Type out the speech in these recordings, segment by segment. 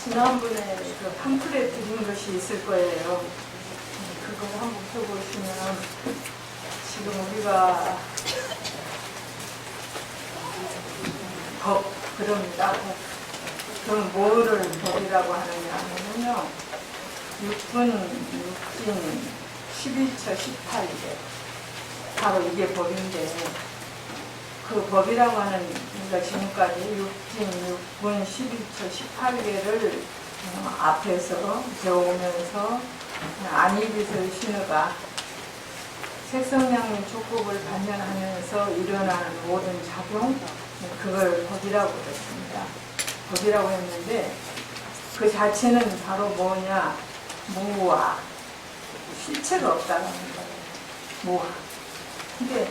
지난번에 그 팜플렛 드린 것이 있을 거예요. 그걸 한번 펴보시면 지금 우리가 법, 그럽니다. 그럼 뭐를 법이라고 하느냐 하면요. 6분, 6진, 11처, 18개. 바로 이게 법인데, 그 법이라고 하는, 우리가 지금까지 6진, 6분, 11처, 18개를 앞에서 배워오면서 안이빛을 신어가 색성량의 촉법을 반영하면서 일어나는 모든 작용, 그걸 법이라고 그랬습니다. 법이라고 했는데 그 자체는 바로 뭐냐? 무와 실체가 없다는 거예요. 무와. 근데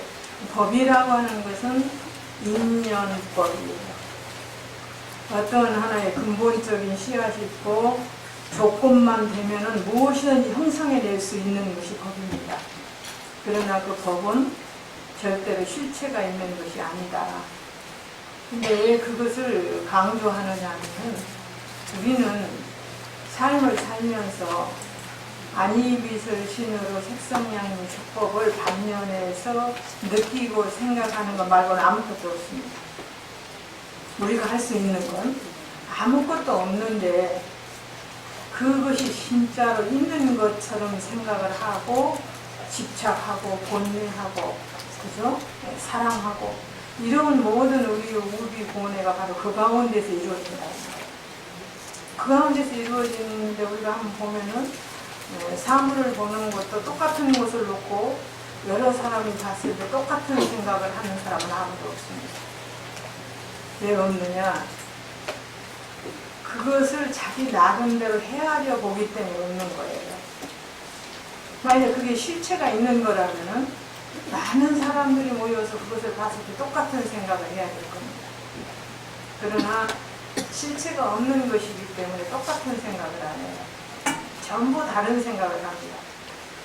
법이라고 하는 것은 인연법이에요. 어떤 하나의 근본적인 씨앗이 있고 조건만 되면은 무엇이든지 형성해낼 수 있는 것이 법입니다. 그러나 그 법은 절대로 실체가 있는 것이 아니다. 근데 왜 그것을 강조하느냐 하면 우리는 삶을 살면서 안이빛을 신으로 색성량의 축법을 반면해서 느끼고 생각하는 것 말고는 아무것도 없습니다. 우리가 할 수 있는 건 아무것도 없는데 그것이 진짜로 있는 것처럼 생각을 하고 집착하고 본능하고 그죠? 사랑하고 이런 모든 우리 우비고뇌가 바로 그 가운데서 이루어진다. 그 가운데서 이루어지는데 우리가 한번 보면은 사물을 보는 것도 똑같은 곳을 놓고 여러 사람이 봤을 때 똑같은 생각을 하는 사람은 아무도 없습니다. 왜 없느냐? 그것을 자기 나름대로 헤아려 보기 때문에 없는 거예요. 만약에 그게 실체가 있는 거라면은 많은 사람들이 모여서 그것을 봤을 때 똑같은 생각을 해야 될 겁니다. 그러나 실체가 없는 것이기 때문에 똑같은 생각을 안 해요. 전부 다른 생각을 합니다.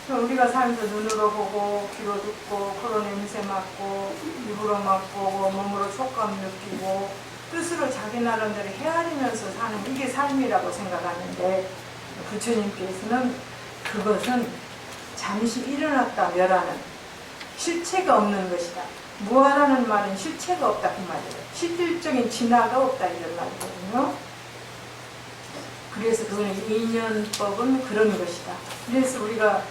우리가 살면서 눈으로 보고 귀로 듣고 코로 냄새 맡고 입으로 맛보고 몸으로 촉감 느끼고 뜻으로 자기 나름대로 헤아리면서 사는 이게 삶이라고 생각하는데 부처님께서는 그것은 잠시 일어났다 멸하는 실체가 없는 것이다. 무아라는 말은 실체가 없다 그 말이에요. 실질적인 진화가 없다 이런 말이거든요. 그래서 그거는 인연법은 그런 것이다. 그래서 우리가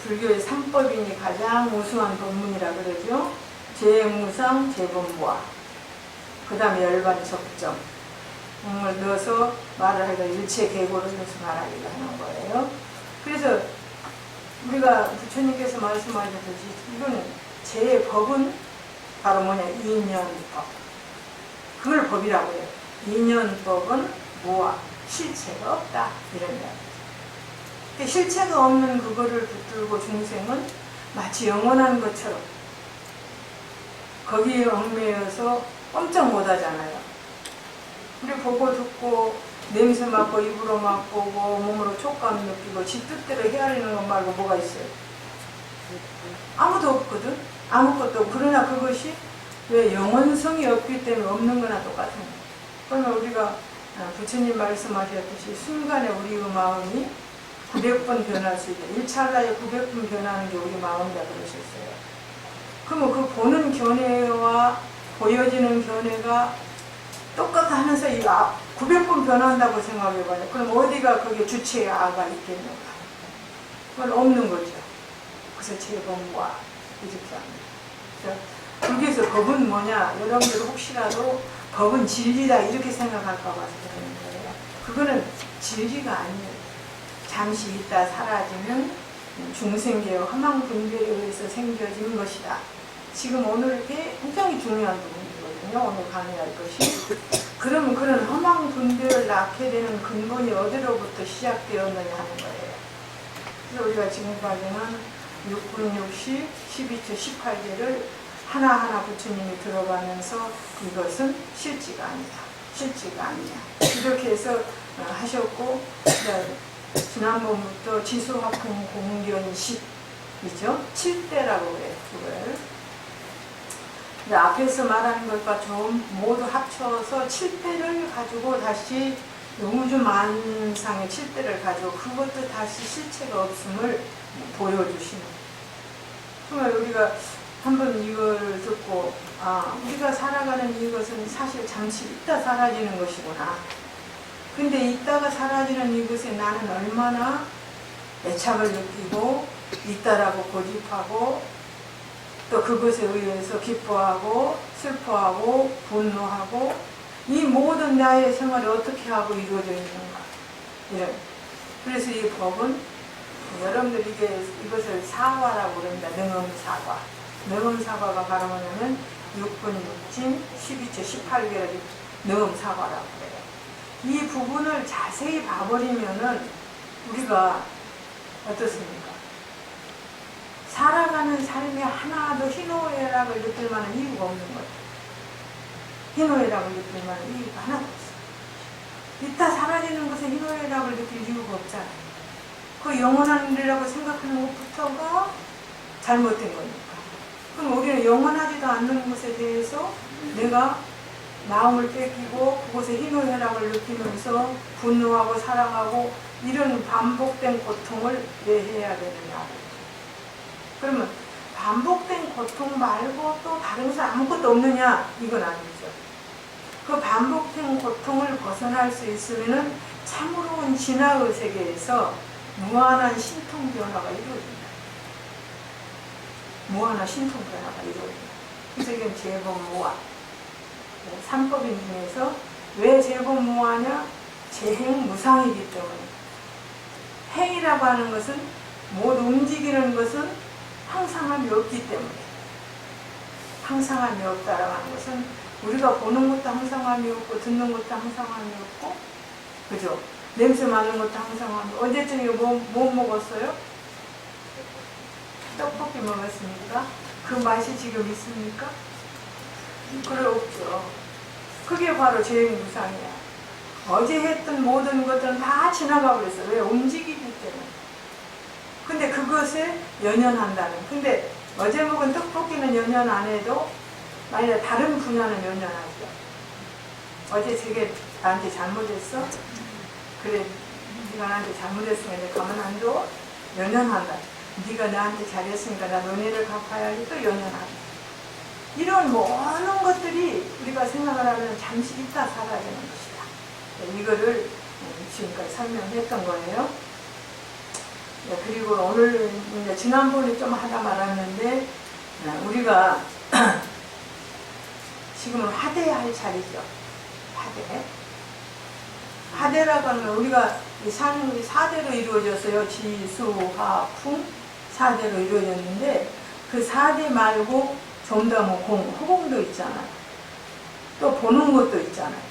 불교의 삼법인이 가장 우수한 법문이라 그러죠. 재무상, 재본무아. 그 다음에 열반 적정을 넣어서 말을 하기가 일체 계고를 넣어서 말하기가 하는 거예요. 그래서 우리가 부처님께서 말씀하셨듯이 이거는 제 법은 바로 뭐냐? 인연법. 그걸 법이라고 해요. 인연법은 무아, 실체가 없다. 이런 이야기죠. 실체가 없는 그거를 붙들고 중생은 마치 영원한 것처럼 거기에 얽매여서 꼼짝 못하잖아요. 우리 보고 듣고 냄새 맡고 입으로 맛보고 몸으로 촉감 느끼고 지 뜻대로 헤아리는 것 말고 뭐가 있어요? 아무도 없거든. 아무것도 없고. 그러나 그것이 왜 영원성이 없기 때문에 없는 거나 똑같은 거예요. 그러면 우리가 부처님 말씀하셨듯이 순간에 우리의 마음이 900번 변할 수 있다. 1찰나에 900번 변하는 게 우리 마음이라 그러셨어요. 그러면 그 보는 견해와 보여지는 견해가 똑같아 하면서 이거 900번 변한다고 생각해봐요. 그럼 어디가 거기에 주체의 아가 있겠는가? 그건 없는 거죠. 그래서 재범과 이집사입니다. 불교에서 법은 뭐냐? 여러분들 혹시라도 법은 진리다 이렇게 생각할까 봐서 그러는 거예요. 그거는 진리가 아니에요. 잠시 있다 사라지는 중생계의 허망분별에 의해서 생겨진 것이다. 지금 오늘 이게 굉장히 중요한 부분이거든요. 오늘 강의할 것이. 그러면 그런 허망분별을 낳게 되는 근본이 어디로부터 시작되었느냐 하는 거예요. 그래서 우리가 지금까지는 6분 60, 12처 18개를 하나하나 부처님이 들어가면서 이것은 실지가 아니다. 실지가 아니야. 이렇게 해서 하셨고 지난번부터 지수화풍 공견식 이죠? 7대라고 그래요. 그걸. 앞에서 말하는 것과 좀 모두 합쳐서 7대를 가지고 다시 우주 만상의 칠대를 가지고 그것도 다시 실체가 없음을 보여주시는. 그러면 우리가 한번 이걸 듣고 우리가 살아가는 이것은 사실 잠시 있다 사라지는 것이구나. 근데 있다가 사라지는 이것에 나는 얼마나 애착을 느끼고 있다라고 고집하고 또 그것에 의해서 기뻐하고 슬퍼하고 분노하고 이 모든 나의 생활이 어떻게 하고 이루어져 있는가. 이런. 그래서 이 법은 여러분들 이것을 사과라고 그럽니다. 능엄사과. 능엄사과가 바로 뭐냐면 6분 6진 12체 18개를 능엄사과라고 그래요. 이 부분을 자세히 봐버리면은 우리가 어떻습니까? 살아가는 삶에 하나도 희노애락을 느낄 만한 이유가 없는 거예요. 희노애락을 느낄 만한 이유가 하나도 없어요. 이따 사라지는 것에 희노애락을 느낄 이유가 없잖아요. 그 영원한 일이라고 생각하는 것부터가 잘못된 거니까. 그럼 우리는 영원하지도 않는 것에 대해서 내가 마음을 뺏기고 그곳에 희노애락을 느끼면서 분노하고 사랑하고 이런 반복된 고통을 왜 해야 되느냐. 그러면 반복된 고통 말고 또 다른 것은 아무것도 없느냐? 이건 아니죠. 그 반복된 고통을 벗어날 수 있으면 참으로운 진화의 세계에서 무한한 신통 변화가 이루어진다. 무한한 신통 변화가 이루어진다. 그래서 이건 재범무화. 삼법인 중에서 왜 재범무화냐? 재행무상이기 때문에. 행이라고 하는 것은 못 움직이는 것은 항상함이 없기 때문에. 항상함이 없다라고 하는 것은 우리가 보는 것도 항상함이 없고 듣는 것도 항상함이 없고 그죠? 냄새 맡는 것도 항상함이 없고 어제 저녁에 뭐 먹었어요? 떡볶이 먹었습니까? 그 맛이 지금 있습니까? 그래 없죠. 그게 바로 재행무상이야. 어제 했던 모든 것들은 다 지나가 버렸어. 왜? 움직이기 때문에. 근데 그것에 연연한다는. 근데 어제 먹은 떡볶이는 연연 안 해도 만약에 다른 분야는 연연하죠. 어제 저게 나한테 잘못했어? 그래, 네가 나한테 잘못했으니까 내가 가만 안 둬? 연연한다. 네가 나한테 잘했으니까 나 너네를 갚아야지. 또 연연하고. 이런 모든 것들이 우리가 생각을 하면 잠시 있다 사라지는 것이다. 이거를 지금까지 설명했던 거예요. 그리고 오늘 지난번에 좀 하다 말았는데 우리가 지금은 화대할 차례죠. 화대. 화대라고 하는 건 우리가 사는 4대로 이루어졌어요. 지, 수, 화, 풍 4대로 이루어졌는데 그 4대 말고 좀 더 뭐 호공도 있잖아요. 또 보는 것도 있잖아요.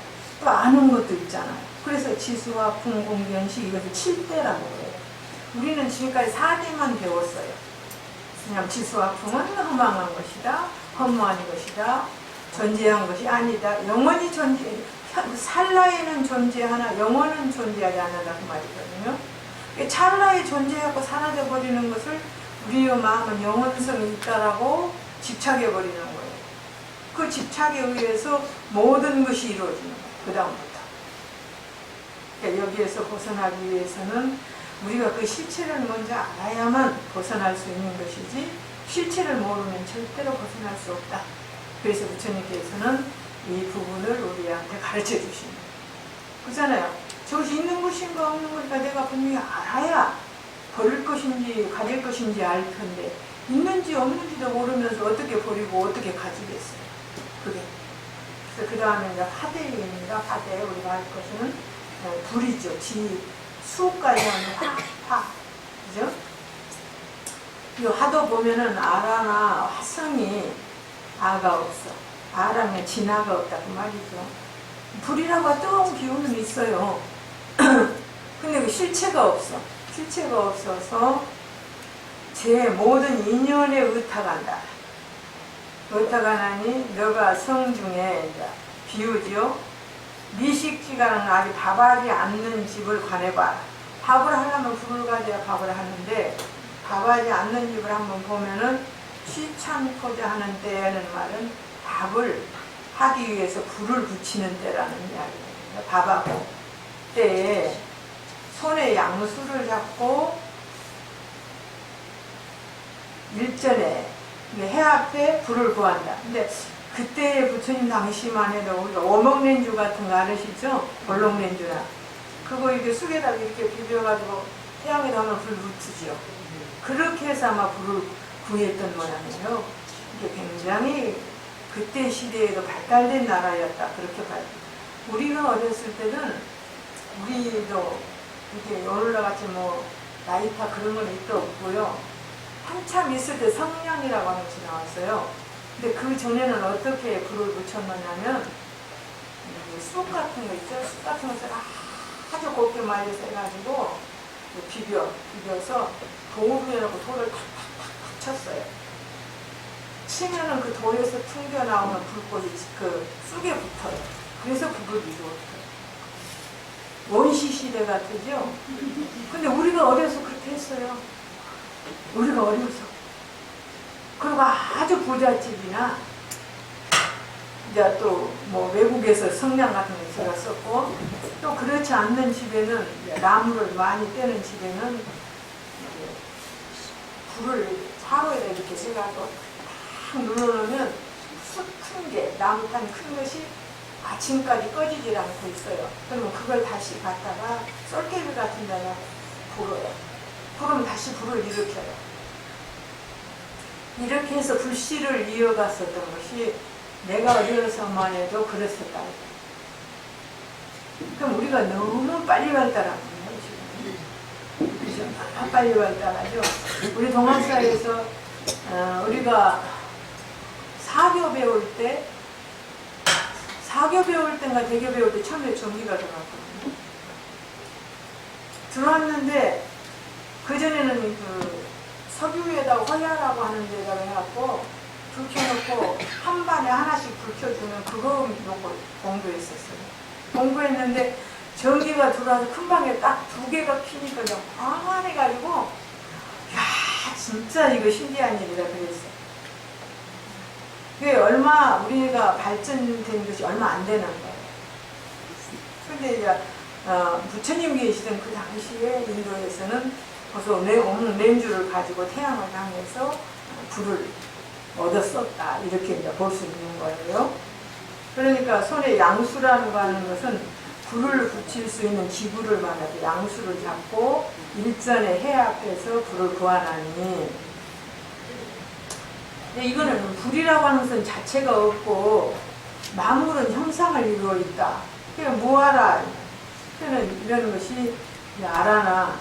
또 아는 것도 있잖아요. 그래서 지수와 풍, 공견식 이것을 7대라고 해요. 우리는 지금까지 4대만 배웠어요. 그냥 지수와 풍은 허망한 것이다. 허무한 것이다. 존재한 것이 아니다. 영원히 찰나에는 존재하나 영원은 존재하지 않는다 그 말이거든요. 찰나에 존재하고 사라져버리는 것을 우리의 마음은 영원성이 있다라고 집착해버리는 거예요. 그 집착에 의해서 모든 것이 이루어지는 거예요. 그 다음부터. 그러니까 여기에서 벗어나기 위해서는 우리가 그 실체를 먼저 알아야만 벗어날 수 있는 것이지 실체를 모르면 절대로 벗어날 수 없다. 그래서 부처님께서는 이 부분을 우리한테 가르쳐 주시는 거예요. 그렇잖아요. 저것이 있는 것인가 없는 것인가 내가 분명히 알아야 버릴 것인지 가질 것인지 알 텐데 있는지 없는지도 모르면서 어떻게 버리고 어떻게 가지겠어요. 그게. 그래서 그 다음에 이제 화대입니다. 화대 우리가 할 것은 불이죠. 지, 수까지 하는 화. 그죠? 이 화도 보면은 아라나 화성이 아가 없어. 아라면 진화가 없다 그 말이죠. 불이라고 뜨거운 기운은 있어요. 근데 그 실체가 없어. 실체가 없어서 제 모든 인연에 의탁한다. 의탁하나니 너가 성중에 비유지요. 미식지가는 아직 밥하지 않는 집을 관해봐. 밥을 하려면 불을 가져야 밥을 하는데 밥하지 않는 집을 한번 보면은 취참고자 하는 때라는 말은 밥을 하기 위해서 불을 붙이는 때라는 이야기예요. 밥하고 그때 손에 양수를 잡고 일전에 해 앞에 불을 구한다. 근데 그때 부처님 당시만 해도 우리가 오목렌주 같은 거 아시죠? 볼록렌주나 그거 이렇게 쑥에다 이렇게 비벼가지고 태양에 넣으면 불 붙이죠. 그렇게 해서 아마 불을 구했던 모양이에요. 이게 굉장히 그때 시대에도 발달된 나라였다. 그렇게 우리가 어렸을 때는 우리도 이렇게 오늘날 같이 뭐 나이타 그런 건 있도 없고요. 한참 있을 때 성냥이라고 하는 것이 나왔어요. 근데 그 전에는 어떻게 불을 붙였느냐면 쑥 같은 거 있죠? 쑥 같은 것을 아주 곱게 말려서 해가지고 비벼서 돌 위에놓고 돌을 탁탁탁 쳤어요. 치면은 그 돌에서 튕겨나오는 불꽃이 그 쑥에 붙어요. 그래서 불을 이루었어요. 원시 시대 같으죠? 근데 우리가 어려서 그렇게 했어요. 우리가 어려서. 그리고 아주 부잣집이나 이제 또 뭐 외국에서 성냥 같은 거 제가 썼고 또 그렇지 않는 집에는 나무를 많이 떼는 집에는 불을 화로에다 이렇게 해가지고 딱 눌러놓으면 쑥 큰 게 나무판 큰 것이 아침까지 꺼지질 않고 있어요. 그러면 그걸 다시 갖다가 썰개비 같은 데다 불어요. 그러면 다시 불을 일으켜요. 이렇게 해서 불씨를 이어갔었던 것이 내가 어려서만 해도 그랬었다. 그럼 우리가 너무 빨리 발달한 거예요, 지금. 그죠? 빨리 발달하죠. 우리 동학사에서 우리가 사교 배울 때인가 대교 배울 때 처음에 전기가 들어왔거든요. 들어왔는데 그전에는 그 석유에다가 화야라고 하는 데다가 해갖고 불 켜놓고 한 반에 하나씩 불 켜주면 그거 놓고 공부했었어요. 공부했는데 전기가 들어와서 큰 방에 딱 2개가 피니까 그냥 황해가지고 야 진짜 이거 신기한 일이다 그랬어요. 그게 얼마 우리가 발전된 것이 얼마 안 되는 거예요. 근데 이제 부처님 계시던 그 당시에 인도에서는 벌써 렌주를 가지고 태양을 향해서 불을 얻었었다. 이렇게 이제 볼 수 있는 거예요. 그러니까 손에 양수라는 거 하는 것은 불을 붙일 수 있는 기구를 말하죠. 양수를 잡고 일전에 해 앞에서 불을 구하나니. 이거는 불이라고 하는 것은 자체가 없고 만물은 형상을 이루어 있다. 그러니까 뭐하라. 이런 것이 아라나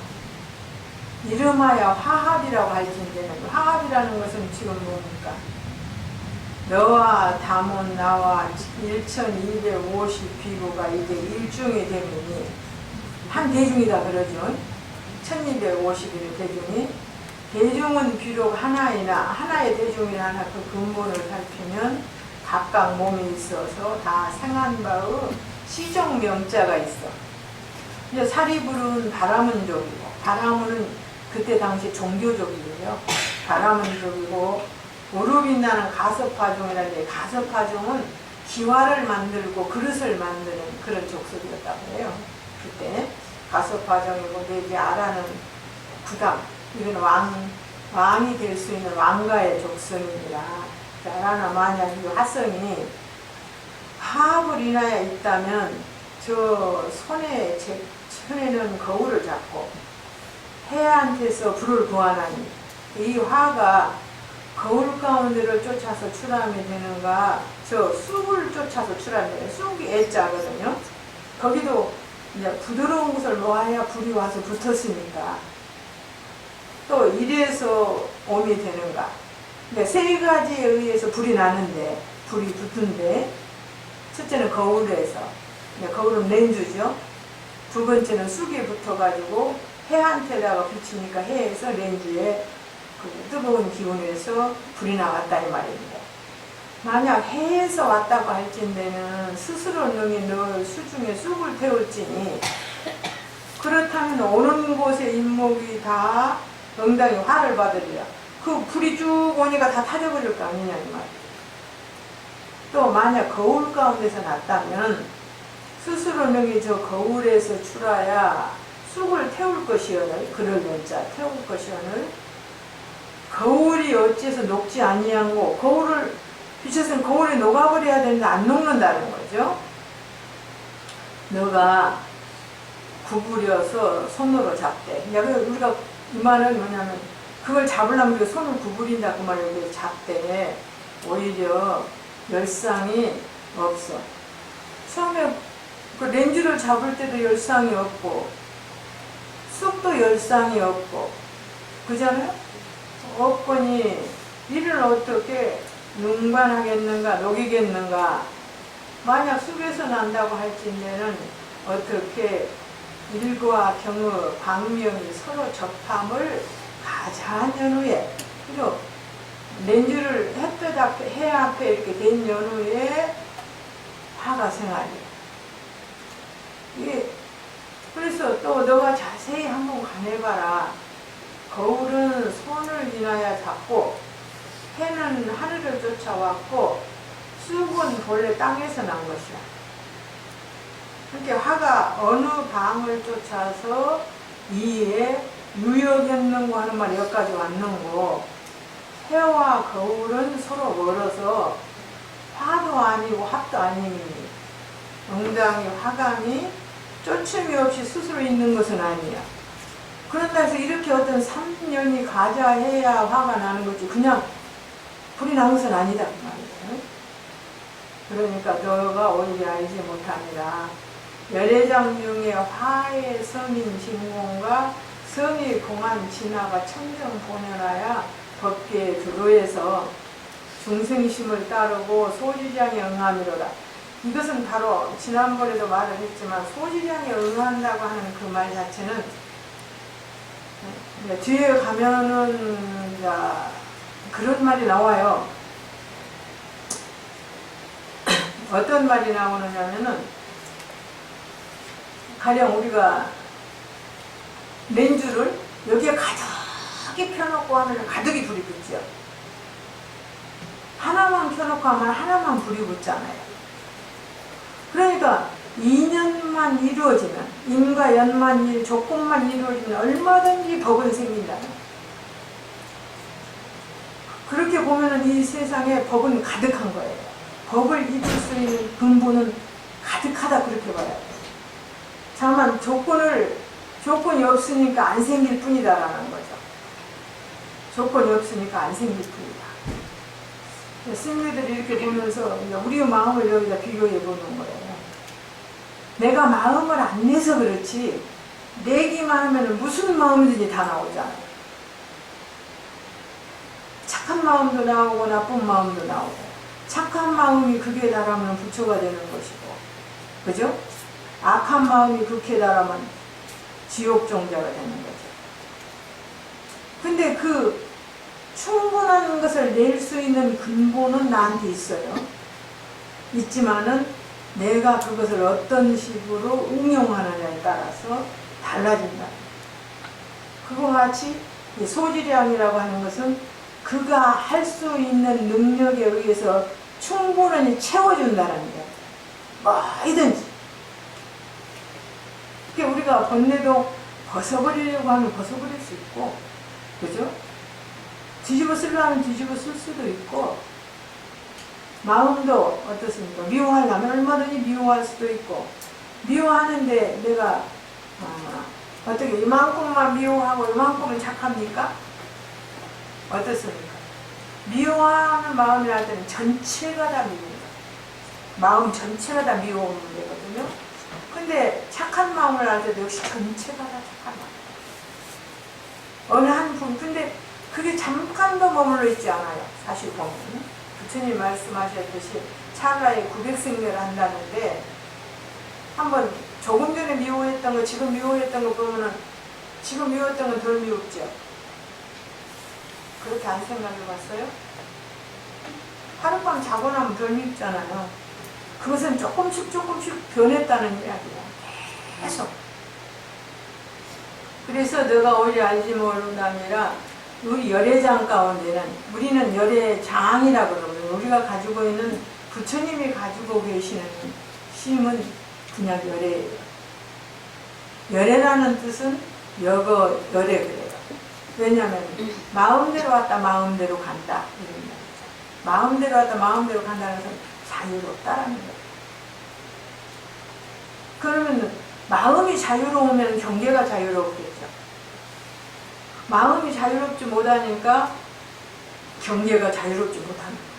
이름하여 화합이라고 할진대는 화합이라는 것은 지금 뭡니까? 너와 다몬 나와 1250 비구가 이제 일중이 되면이 한 대중이다 그러죠. 1251의 대중이 대중은 비록 하나이나 하나의 대중이 하나 그 근본을 살피면 각각 몸에 있어서 다 생한 바의 시종명자가 있어. 이제 사리불은 바라문족이고 바라문은 그때 당시 종교족이에요. 바라문족이고 오르빛나는 가섭화종이라는데 가섭화종은 기와를 만들고 그릇을 만드는 그런 족속이었다고 해요. 그때 가섭화종이고 내지 아라는 부담 이건 왕이 될 수 있는 왕가의 족성입니다. 아라나 만약 이 화성이 화합을 인하여 있다면 저 손에는 거울을 잡고 해한테서 불을 구하나니 이 화가 거울 가운데를 쫓아서 출함이 되는가 저 쑥을 쫓아서 출함이 돼요. 쑥이 애자거든요. 거기도 이제 부드러운 곳을 놓아야 불이 와서 붙었으니까 또 이래서 옴이 되는가. 그러니까 3가지에 의해서 불이 나는데 불이 붙은데 첫째는 거울에서 거울은 렌즈죠. 두 번째는 쑥에 붙어가지고 해한테다가 비치니까 해에서 렌즈에 그 뜨거운 기운에서 불이 나왔다 이 말입니다. 만약 해에서 왔다고 할진대는 스스로 능히 늘 수중에 쑥을 태울지니 그렇다면 오는 곳에 인목이 다 응당히 화를 받으리라. 그 불이 쭉 오니까 다 타져버릴 거 아니냐 이 말이에요. 또 만약 거울 가운데서 났다면 스스로 능히 저 거울에서 출하야 쑥을 태울 것이오늘 그럴 연자 태울 것이오늘 거울이 어째서 녹지 아니하고 거울을 비춰서는 거울이 녹아버려야 되는데 안 녹는다는 거죠. 너가 구부려서 손으로 잡되. 우리가 이 말은 뭐냐면 그걸 잡으려면 우리가 손을 구부린다 그 말을 잡되. 오히려 열상이 없어. 처음에 그 렌즈를 잡을 때도 열상이 없고 쑥도 열상이 없고 그잖아요? 없거니 이를 어떻게 능반하겠는가 녹이겠는가. 만약 쑥에서 난다고 할진대는 어떻게 일과 경의 광명이 서로 접함을 가자한 연후에 그리고 렌즈를 햇볕 앞에 해 앞에 이렇게 된 연후에 화가 생활이 이게 그래서 또 너가 자세히 한번 관해봐라. 거울은 손을 인하여 잡고 해는 하늘을 쫓아왔고 쑥은 본래 땅에서 난 것이야. 이렇게 화가 어느 방을 쫓아서 이에 유역했는고 하는 말이 여기까지 왔는고 해와 거울은 서로 멀어서 화도 아니고 합도 아니니 응당이 화감이 쫓음이 없이 스스로 있는 것은 아니야. 그런다 해서 이렇게 어떤 3년이 가자 해야 화가 나는 거지 그냥 불이 난 것은 아니다 그 말이에요. 그러니까 너가 오히려 알지 못하니라. 열애장 중에 화의 성인 진공과 성의 공한 진화가 청정 본연하야 법계에 들어해서 중생심을 따르고 소지장에 응함이로라. 이것은 바로 지난번에도 말을 했지만 소지장에 응한다고 하는 그 말 자체는 뒤에 가면은 그런 말이 나와요. 어떤 말이 나오느냐면은 가령 우리가 렌즈를 여기에 가득히 펴놓고 하면 가득히 불이 붙죠. 하나만 켜놓고 하면 하나만 불이 붙잖아요. 그러니까 인연만 이루어지면 인과 연만 조건만 이루어지면 얼마든지 법은 생긴다. 그렇게 보면은 이 세상에 법은 가득한 거예요. 법을 이룰 수 있는 근본은 가득하다 그렇게 봐야 돼요. 다만 조건이 없으니까 안 생길 뿐이다라는 거죠. 조건이 없으니까 안 생길 뿐이다. 스님들이 이렇게 보면서 우리의 마음을 여기다 비교해 보는 거예요. 내가 마음을 안 내서 그렇지 내기만 하면 무슨 마음이든지 다 나오잖아요. 착한 마음도 나오고 나쁜 마음도 나오고 착한 마음이 극에 달하면 부처가 되는 것이고 그죠? 악한 마음이 극에 달하면 지옥종자가 되는 거죠. 근데 그 충분한 것을 낼 수 있는 근본은 나한테 있어요. 있지만은 내가 그것을 어떤 식으로 응용하느냐에 따라서 달라진다. 그와 같이 소지량이라고 하는 것은 그가 할 수 있는 능력에 의해서 충분히 채워준다는 거예요. 뭐이든지. 그러니까 우리가 번뇌도 벗어버리려고 하면 벗어버릴 수 있고, 그죠? 뒤집어 쓰려고 하면 뒤집어 쓸 수도 있고, 마음도 어떻습니까? 미워하려면 얼마든지 미워할 수도 있고, 미워하는데 내가 어떻게 이만큼만 미워하고 이만큼은 착합니까? 어떻습니까? 미워하는 마음이랄 때는 전체가 다 미워요. 마음 전체가 다 미워오는 되거든요. 근데 착한 마음을 할 때도 역시 전체가 다 착한 마음. 어느 한 분, 근데 그게 잠깐도 머물러 있지 않아요. 사실 보면. 부처님 말씀하셨듯이 찰나에 900생멸을 한다는데 한번 조금 전에 미워했던 거 지금 미워했던 거 보면은 지금 미워했던 건 덜 미웠죠. 그렇게 안 생각해 봤어요? 하룻밤 자고 나면 덜 밉잖아요. 그것은 조금씩 변했다는 이야기야. 계속. 그래서 너가 오히려 알지 모른다니라 우리 열애장 가운데는 우리는 열애장이라고 그러거든요. 우리가 가지고 있는 부처님이 가지고 계시는 심은 분약 열애예요. 열애라는 뜻은 여거 열애 그래요. 왜냐하면 마음대로 왔다 마음대로 간다 이런 말이죠. 마음대로 왔다 마음대로 간다는 것은 자유롭다라는 거예요. 그러면 마음이 자유로우면 경계가 자유롭겠죠. 마음이 자유롭지 못하니까 경계가 자유롭지 못하는 거예요.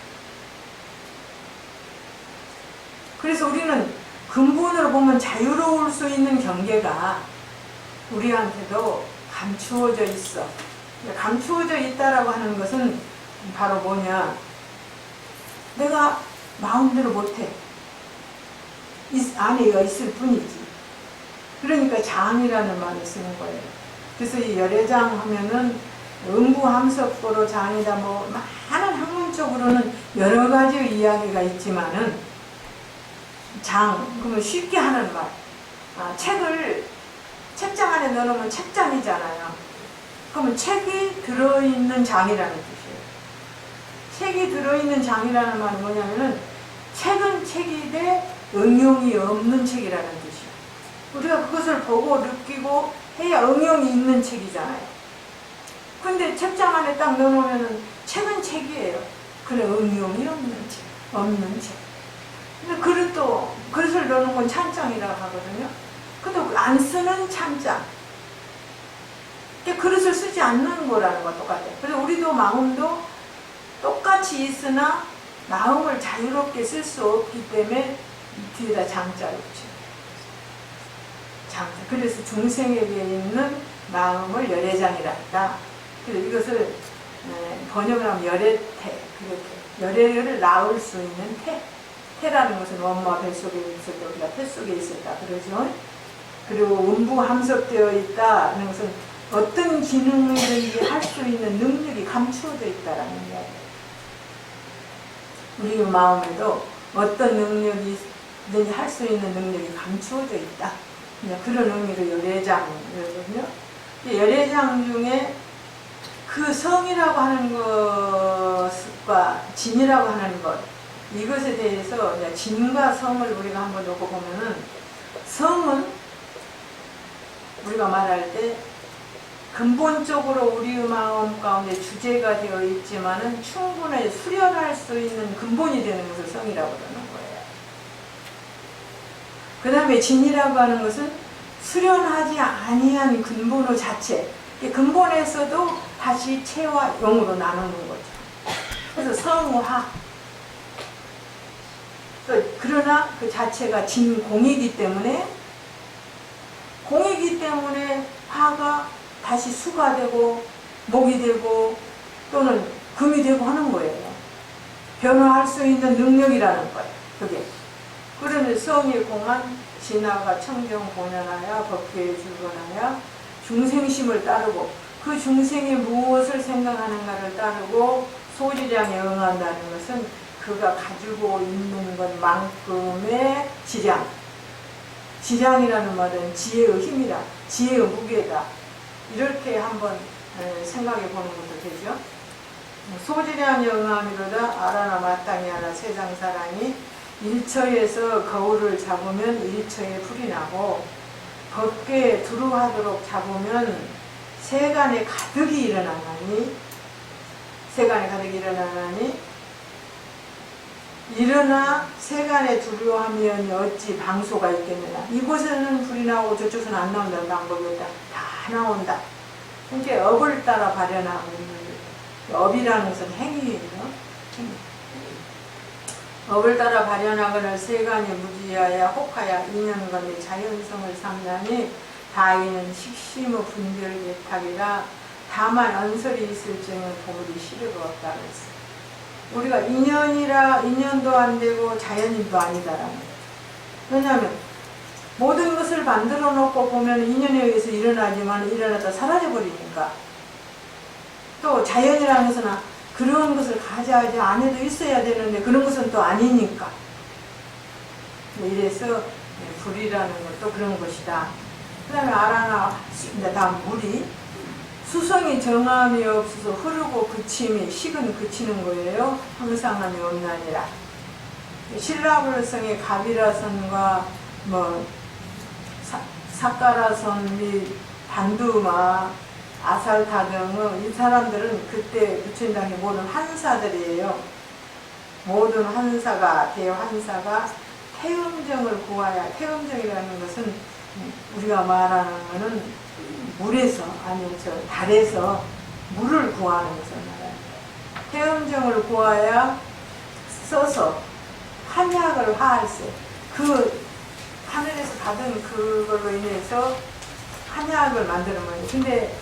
그래서 우리는 근본으로 보면 자유로울 수 있는 경계가 우리한테도 감추어져 있어. 감추어져 있다라고 하는 것은 바로 뭐냐? 내가 마음대로 못해. 안에가 있을 뿐이지. 그러니까 장이라는 말을 쓰는 거예요. 그래서 이 열애장 하면은 음부함석고로 장이다 뭐 많은 학문적으로는 여러 가지 이야기가 있지만은 장 그러면 쉽게 하는 말. 책을 책장 안에 넣어놓으면 책장이잖아요. 그러면 책이 들어있는 장이라는 뜻이에요. 책이 들어있는 장이라는 말은 뭐냐면은 책은 책이되 응용이 없는 책이라는 뜻이에요. 우리가 그것을 보고 느끼고 해야 응용이 있는 책이잖아요. 근데 책장 안에 딱 넣어놓으면 책은 책이에요. 그래 응용이 없는 책. 근데 그릇을 넣는 건 찬장이라고 하거든요. 근데 안 쓰는 찬장. 그릇을 쓰지 않는 거라는 거 똑같아요. 그래서 우리도 마음도 똑같이 있으나 마음을 자유롭게 쓸 수 없기 때문에 뒤에다 장자를 붙여요. 장자. 그래서 중생에게 있는 마음을 열애장이라 한다. 그래서 이것을 번역을 하면 열애태. 그렇게 열애를 낳을 수 있는 태. 태라는 것은 엄마 뱃속에 있을 때 우리가 태 속에 있었다 그러죠. 그리고 음부함석되어 있다는 것은 어떤 기능이든지 할 수 있는 능력이 감추어져 있다라는 이야기예요. 우리 마음에도 어떤 능력이든지 할 수 있는 능력이 감추어져 있다. 그런 의미로 열애장이거든요. 열애장 중에 그 성이라고 하는 것과 진이라고 하는 것, 이것에 대해서 진과 성을 우리가 한번 놓고 보면은, 성은 우리가 말할 때 근본적으로 우리의 마음 가운데 주제가 되어 있지만은 충분히 수련할 수 있는 근본이 되는 것을 성이라고 그러는 거예요. 그 다음에 진이라고 하는 것은 수련하지 아니한 근본의 자체, 근본에서도 다시 체와 영으로 나누는 거죠. 그래서 성화. 그러나 그 자체가 진공이기 때문에 화가 다시 수가 되고 목이 되고 또는 금이 되고 하는 거예요. 변화할 수 있는 능력이라는 거예요. 그게. 그러면 성이 공한 진화가 청정 본연하여 법계에 출근하여 중생심을 따르고 그 중생이 무엇을 생각하는가를 따르고 소지량에 응한다는 것은 그가 가지고 있는 것만큼의 지량. 지량이라는 말은 지혜의 힘이다. 지혜의 무게다. 이렇게 한번 생각해 보는 것도 되죠. 소지량에 응함이로다 아라나 마땅히 하라 세상사랑이 일처에서 거울을 잡으면 일처에 불이 나고 법궤에 두루하도록 잡으면 세간에 가득이 일어나나니 일어나 세간에 두려워하면 어찌 방소가 있겠느냐. 이곳에는 불이 나오고 저쪽에서는 안 나온다는 방법이 없다. 다 나온다. 그러니까 업을 따라 발현하고 업이라는 것은 행위예요. 업을 따라 발현하거나 세간에 무지하여 혹하여 인연건의 자연성을 삼나니 다이는 식심의 분별 개탁이라 다만 언설이 있을 적은 도무지 실효가 없다 그랬어요. 우리가 인연도 안 되고 자연인도 아니다라는 거예요. 왜냐하면 모든 것을 만들어 놓고 보면 인연에 의해서 일어나지만 일어나다 사라져 버리니까. 또 자연이라는 것은 그런 것을 가져야지 안에도 있어야 되는데 그런 것은 또 아니니까. 이래서 불이라는 것도 그런 것이다. 그 다음에 아라나 다음 물이 수성이 정함이 없어서 흐르고 그침이 식은 그치는 거예요. 항상함이 없나니라. 신라불성의 가비라선과 뭐 사카라손 및 반두마, 아살타 등의 이 사람들은 그때 부처님당의 모든 한사들이에요. 모든 한사가 대환사가 태음정을 구하여, 태음정이라는 것은 우리가 말하는 것은 물에서 아니 달에서 물을 구하는 것을 말합니다. 태음정을 구하여 써서 한약을 화할세. 그 하늘에서 받은 그걸로 인해서 한약을 만드는 거예요. 근데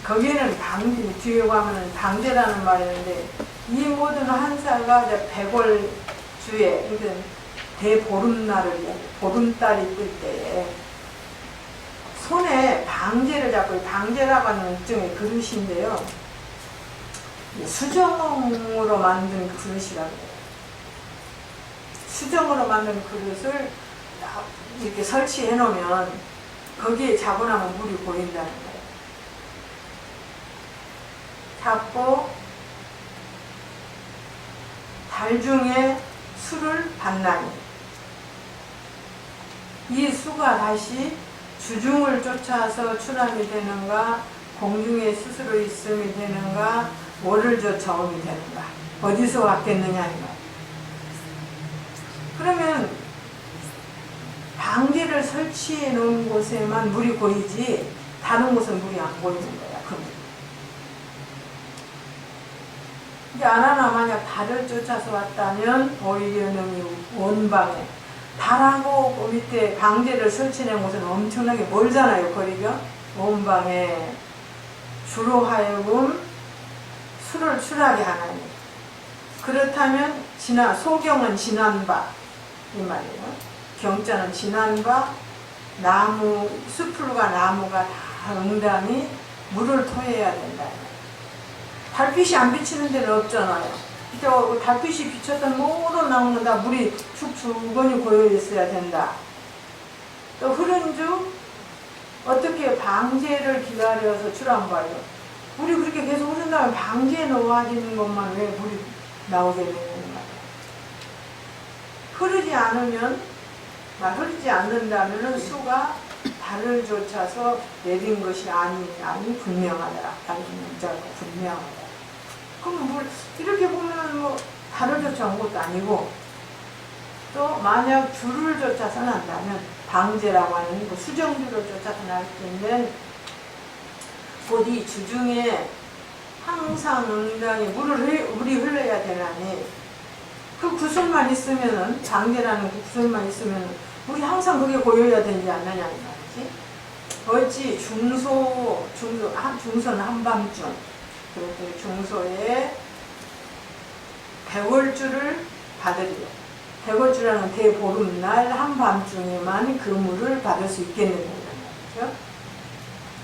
거기에는 방제, 뒤에 가면은 방제라는 말이 있는데 이 모든 한사가 백월주에, 그러니까 대보름날을, 보름달이 뜰 때에 손에 방제를 잡고, 방제라고 하는 일종의 그릇인데요. 수정으로 만든 그릇이라고 해요. 수정으로 만든 그릇을 이렇게 설치해 놓으면 거기에 자고나면 물이 고인다는 거예요. 잡고 달 중에 수를 받나니 이 수가 다시 주중을 쫓아서 출함이 되는가, 공중에 스스로 있음이 되는가, 뭐를 쫓아 오이 되는가, 어디서 왔겠느냐 이 말. 그러면 방제를 설치해 놓은 곳에만 물이 고이지 다른 곳은 물이 안 고이는 거야. 이제 아나나 만약 달을 쫓아서 왔다면 오일련음이 원방에, 달하고 그 밑에 방제를 설치해 놓은 곳은 엄청나게 멀잖아요. 거리가. 원방에 주로 하여금 수를 출하게 하나니, 그렇다면 소경은 지난 바 이 말이에요. 경자는 지난 바, 나무, 수풀과 나무가 다 응당히 물을 토해야 된다. 달빛이 안 비치는 데는 없잖아요. 그러니까 달빛이 비쳤던 모든 나무는 다 물이 축축건이 고여 있어야 된다. 또 흐른 주 어떻게 방제를 기다려서 출한바요. 물이 그렇게 계속 흐른다면 방제에 놓아지는 것만 왜 물이 나오게 되는 거예요. 흐르지 않는다면 수가 달을 쫓아서 내린 것이 아니 분명하다. 다른 문자가 분명하다. 그럼 이렇게 보면 뭐 달을 쫓아온 것도 아니고, 또 만약 주를 쫓아서 난다면 방제라고 하는 그 수정주를 쫓아서 날 텐데, 곧 이 주중에 항상 응당히 물이 흘러야 되나니, 그 구슬만 있으면은, 방제라는 그 구슬만 있으면 물이 항상 그게 고여야 되지 않느냐 이 말이지. 어찌 중소는 한밤중, 그렇게 중소에 백월주를 받으리요. 백월주라는 대보름날 한밤중에만 그 물을 받을 수 있겠느냐 말이죠.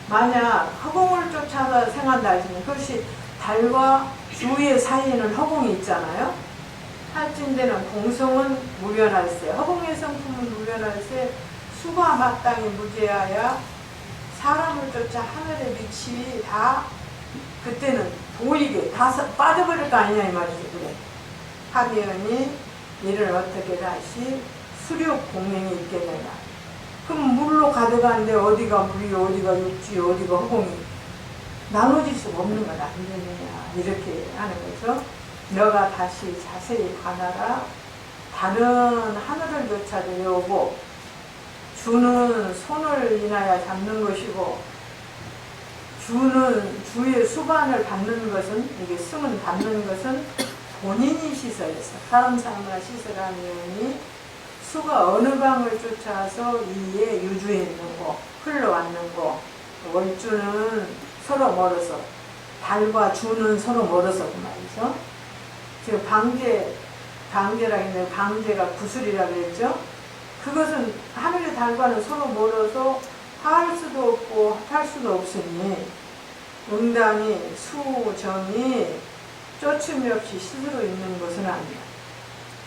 만약 허공을 쫓아서 생한다 하시면, 그것이 달과 주의 사이에는 허공이 있잖아요. 할진대는 공성은 무변할세, 허공의 성품은 무변할세, 수가 마땅히 무죄하여 사람을 쫓아 하늘의 빛이 다 그때는 보이게 다 빠져버릴 거 아니냐 이 말이죠. 그래. 하면이 이를 어떻게 다시 수륙 공명이 있게 되나. 그럼 물로 가득한데 어디가 물이, 어디가 육지, 어디가 허공이 나눠질 수가 없는 건 안 되느냐 이렇게 하는 거죠. 너가 다시 자세히 관하라. 달은 하늘을 조차 내려오고, 주는 손을 인하여 잡는 것이고, 주는 주의 수반을 받는 것은, 이게 승은 받는 것은 본인이 시설해서, 사람 사람을 시설하니 수가 어느 방을 쫓아서 이에 유주해 있는 거, 흘러왔는 거, 월주는 서로 멀어서, 달과 주는 서로 멀어서 그 말이죠. 지금 방제라고 했는데, 방제가 구슬이라고 했죠. 그것은 하늘의 달과는 서로 멀어서 할 수도 없고 할 수도 없으니 응당이 수정이 쫓음이 없이 스스로 있는 것은 아니야.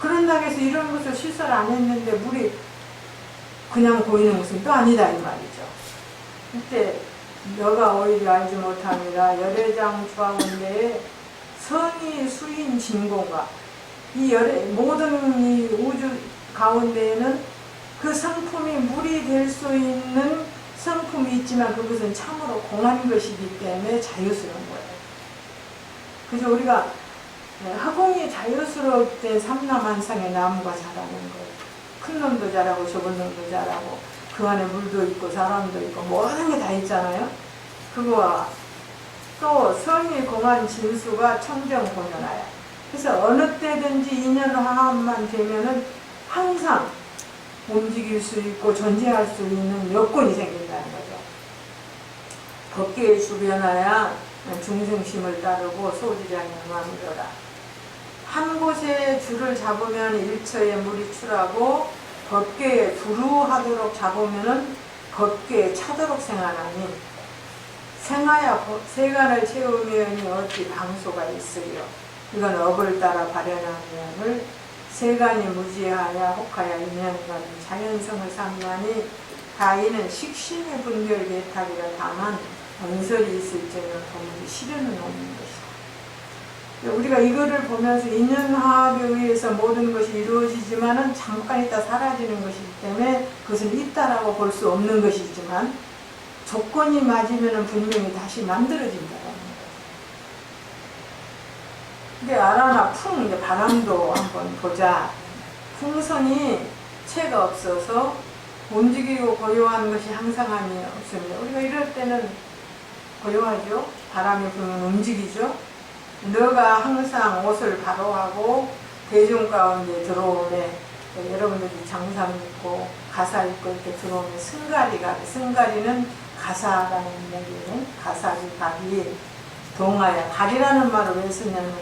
그런다고 해서 이런 것을 시설 안 했는데 물이 그냥 보이는 것은 또 아니다 이 말이죠. 이때 너가 오히려 알지 못함이라. 열애장 주하운데에 성이 수인 진공과 이 모든 이 우주 가운데에는 그 성품이 물이 될 수 있는 성품이 있지만 그것은 참으로 공한 것이기 때문에 자유스러운 거예요. 그래서 우리가 허공이 자유스러울 때 삼라만상의 나무가 자라는 거예요. 큰 놈도 자라고 좁은 놈도 자라고 그 안에 물도 있고 사람도 있고 모든 게 다 있잖아요. 그거와 또 성이 공한 진수가 청정공연하여. 그래서 어느 때든지 인연화합만 되면은 항상 움직일 수 있고 존재할 수 있는 여건이 생긴다는 거죠. 법계의 주변하야 중생심을 따르고 소지량의 마음이로라. 한 곳에 줄을 잡으면 일처에 물이 출하고 법계에 두루하도록 잡으면은 법계에 차도록 생하나니 생하야 세간을 채우면이 어찌 방소가 있으리요. 이건 업을 따라 발현한 면을 세간이 무지하야 혹하야 인연과는 자연성을 삼나니 다이는 식심의 분별 개탁이라. 다만 언설이 있을 때는 도무지 실현은 없는 것이다. 우리가 이거를 보면서 인연화합에 의해서 모든 것이 이루어지지만은 잠깐 있다 사라지는 것이기 때문에 그것은 있다라고 볼 수 없는 것이지만 조건이 맞으면 분명히 다시 만들어진다는 거예요. 근데 아라나 풍, 이제 바람도 한번 보자. 풍선이 체가 없어서 움직이고 고요한 것이 항상함이 없습니다. 우리가 이럴 때는 고요하죠. 바람이 불면 움직이죠. 너가 항상 옷을 바로 하고 대중 가운데 들어오면 여러분들이 장상 입고 가사 입고 이렇게 들어오면 승가리는 가사라는 얘기는 가사리 가리 동아야. 가리라는 말을 왜 쓰냐면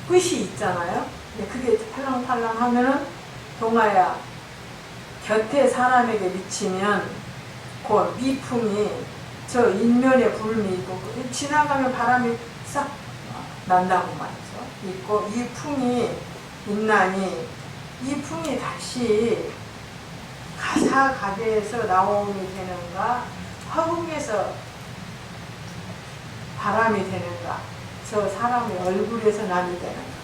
끝이 있잖아요. 그게 팔랑팔랑 하면은 동아야 곁에 사람에게 미치면 그 미풍이 저 인면에 불미 있고 지나가면 바람이 싹 난다고 말이죠. 있고 이 풍이 있나니 이 풍이 다시 가사 가게에서 나오게 되는가 허공에서 바람이 되는가 저 사람의 얼굴에서 남이 되는가.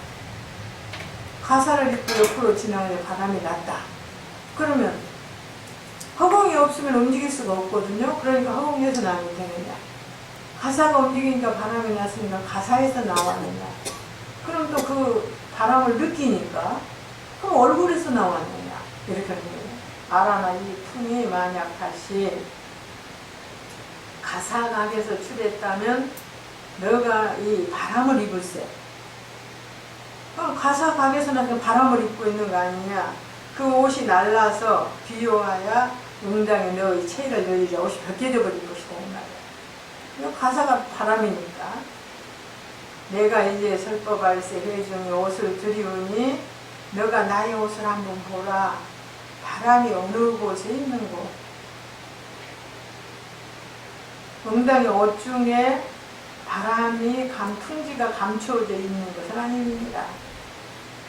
가사를 입고 옆으로 지나가는데 바람이 났다. 그러면 허공이 없으면 움직일 수가 없거든요. 그러니까 허공에서 남이 되느냐. 가사가 움직이니까 바람이 났으니까 가사에서 나왔느냐. 그럼 또 그 바람을 느끼니까 그럼 얼굴에서 나왔느냐. 이렇게 하는 거예요. 아라나 이 풍이 만약 다시 가사각에서 출했다면 너가 이 바람을 입을세. 그럼 가사각에서는 바람을 입고 있는 거 아니냐. 그 옷이 날라서 비요하여 응당에 너의 체를 너희가 옷이 벗겨져 버릴 것이다 이 말이야. 가사가 바람이니까 내가 이제 설법할세 회중이 옷을 드리우니 너가 나의 옷을 한번 보라. 바람이 어느 곳에 있는 곳. 응당의 옷 중에 바람이 풍지가 감추어져 있는 것은 아닙니다.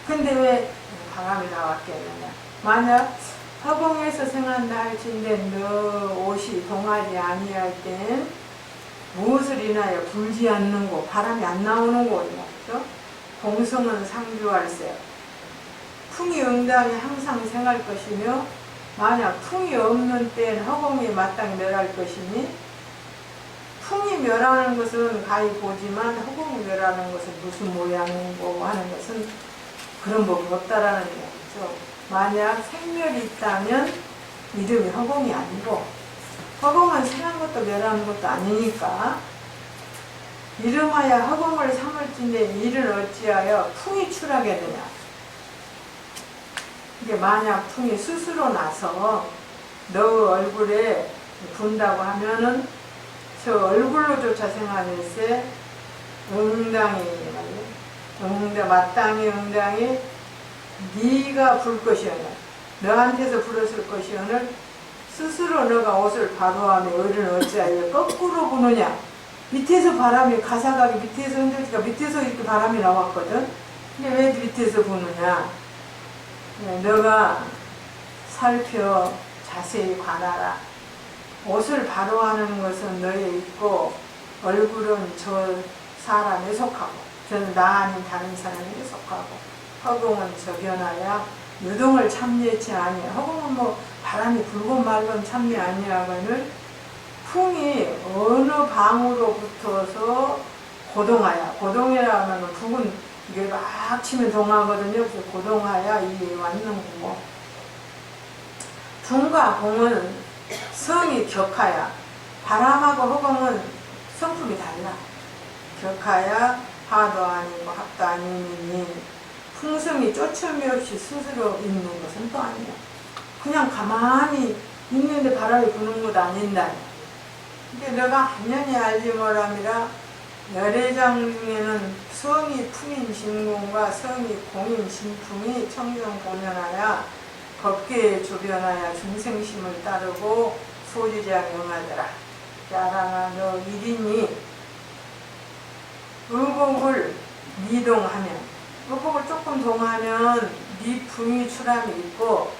근데 왜 바람이 나왔겠느냐. 만약 허공에서 생한다 할진데 너 옷이 동하지 아니할 땐 무엇을 인하여 불지 않는 곳, 바람이 안 나오는 곳이죠. 공성은 상주할세. 풍이 응당에 항상 생할 것이며 만약 풍이 없는 때는 허공이 마땅히 멸할 것이니 풍이 멸하는 것은 가히 보지만 허공이 멸하는 것은 무슨 모양이고 하는 것은 그런 법이 없다라는 얘기죠. 만약 생멸이 있다면 이름이 허공이 아니고 허공은 생한 것도 멸하는 것도 아니니까 이름하여 허공을 삼을진데 이를 어찌하여 풍이 출하겠느냐. 이게 만약 풍이 스스로 나서 너 얼굴에 분다고 하면은 저 얼굴로조차 생각할세 응당이 마땅히 응당이 네가 불 것이오늘 너한테서 불었을 것이오늘 스스로 너가 옷을 바로하며 의를 어찌하여 거꾸로 부느냐. 밑에서 바람이 가사각이 밑에서 흔들니까 밑에서 이렇게 바람이 나왔거든. 근데 왜 밑에서 부느냐. 너가 살펴 자세히 관하라. 옷을 바로하는 것은 너에 있고 얼굴은 저 사람에 속하고 저는 나 아닌 다른 사람에게 속하고 허공은 저변하여 유동을 참여치 아니야. 혹은 뭐 바람이 불건 말건 참여 아니야거늘 풍이 어느 방으로 붙어서 고동하야. 고동이라 하면 북은 이게 막 치면 동하거든요. 그래서 고동하야 이게 맞는 거고. 풍과 공은 성이 격하야. 바람하고 허공은 성품이 달라. 격하야 하도 아니고 합도 아니니 풍성이 쫓음이 없이 스스로 있는 것은 또 아니야. 그냥 가만히 있는데 바람이 부는 것도 아닌다. 근데 내가 한연히 알지 뭐람이라 열애장 중에는 성이 풍인 진공과 성이 공인 진풍이 청정 공연하여 법계에 주변하여 중생심을 따르고 소지자 명하더라. 야랑아 너 일이니 의복을 미동하면 의복을 조금 동하면 미풍이 출함이 있고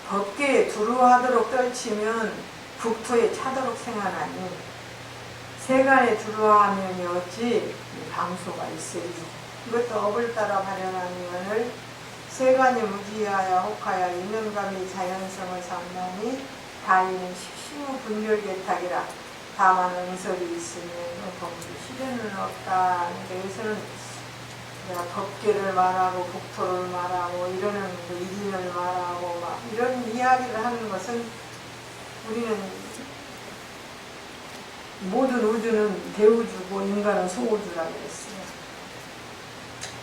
법계에 두루하도록 떨치면 북토에 차도록 생하나니 세간에 두루하면이 어찌 방수가 있으리. 이것도 업을 따라 발현한 이원을 세간이 무지하여 혹하여 이면감이 자연성을 삼나니 다이는 십시무 분별개탁이라. 다만 응설이 있으면 법기 실현은 없다. 여기서는 법계를 말하고 북토를 말하고 이러는 이진을 말하고 막 이런 이야기를 하는 것은 우리는 모든 우주는 대우주고 인간은 소우주라고 했어요.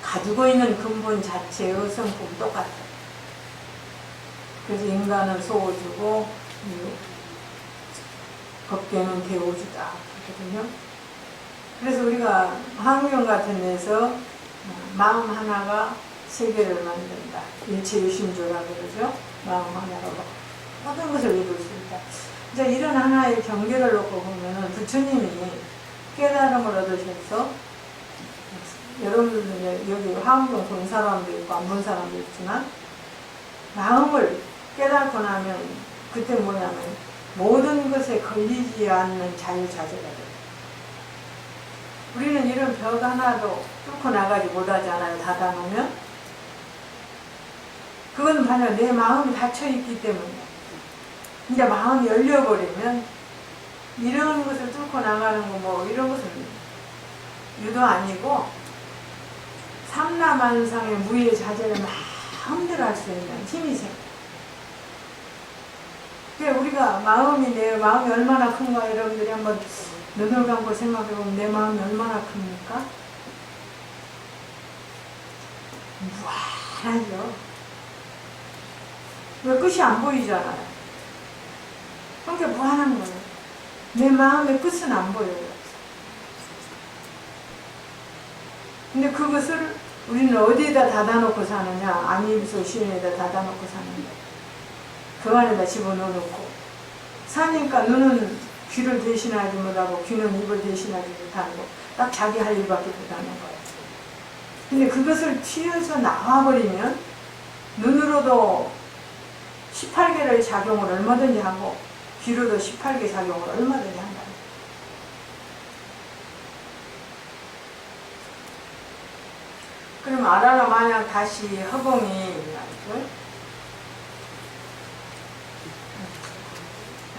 가지고 있는 근본 자체의 성품 똑같아요. 그래서 인간은 소우주고 법계는 대우주다. 그렇거든요. 그래서 우리가 학명 같은 데서 마음 하나가 세계를 만든다. 일체유심조라고 그러죠. 마음 하나로 모든 것을 이룰 수 있다. 이제 이런 하나의 경계를 놓고 보면은 부처님이 깨달음을 얻으셔서 여러분들 여기 화엄경 본 사람도 있고 안 본 사람도 있지만 마음을 깨닫고 나면 그때 뭐냐면 모든 것에 걸리지 않는 자유자재가 돼요. 우리는 이런 벽 하나도 뚫고 나가지 못하잖아요. 닫아놓으면. 그건 바로 내 마음이 닫혀있기 때문에. 이제 마음이 열려버리면 이런 것을 뚫고 나가는 거 뭐 이런 것은 유도 아니고 삼라만상의 무의 자재를 마음대로 할 수 있는 힘이 생겨. 그러니까 우리가 내 마음이 얼마나 큰가 여러분들이 한번 눈을 감고 생각해보면 내 마음이 얼마나 큽니까? 무한하죠. 왜 끝이 안 보이잖아요. 그러니까 무한한 거예요. 내 마음의 끝은 안 보여요. 근데 그것을 우리는 어디에다 닫아놓고 사느냐? 안입소 시인에다 닫아놓고 사는데 그 안에다 집어넣어놓고 사니까 눈은 귀를 대신하지 못하고 귀는 입을 대신하지 못하고 딱 자기 할 일밖에 못하는 거예요. 근데 그것을 튀어서 나와버리면 눈으로도 18개의 작용을 얼마든지 하고 귀로도 18개 작용을 얼마든지 한다. 그럼 알아라 만약 다시 허공이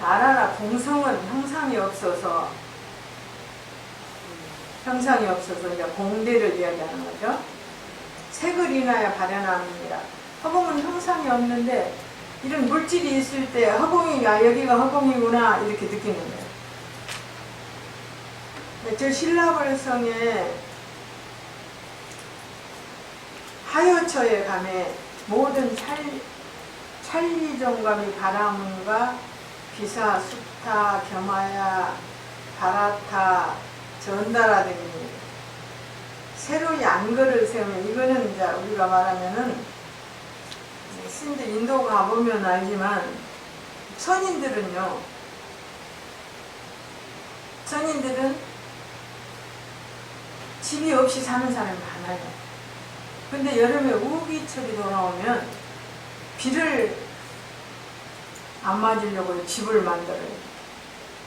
알아라 공성은 형상이 없어서 이제 공대를 이야기하는 거죠. 색을 인하여 발현합니다. 허공은 형상이 없는데 이런 물질이 있을 때 허공이 여기가 허공이구나 이렇게 느끼는 거예요. 저 신라벌성에 하여처에 감해 모든 찰리정감이 바라문과 비사, 숙타, 겸하야, 바라타, 전달하 등이 새로이 안거를 세우면 이거는 이제 우리가 말하면은 신들 인도 가보면 알지만 천인들은 집이 없이 사는 사람이 많아요. 근데 여름에 우기철이 돌아오면 비를 안 맞으려고 집을 만들어요.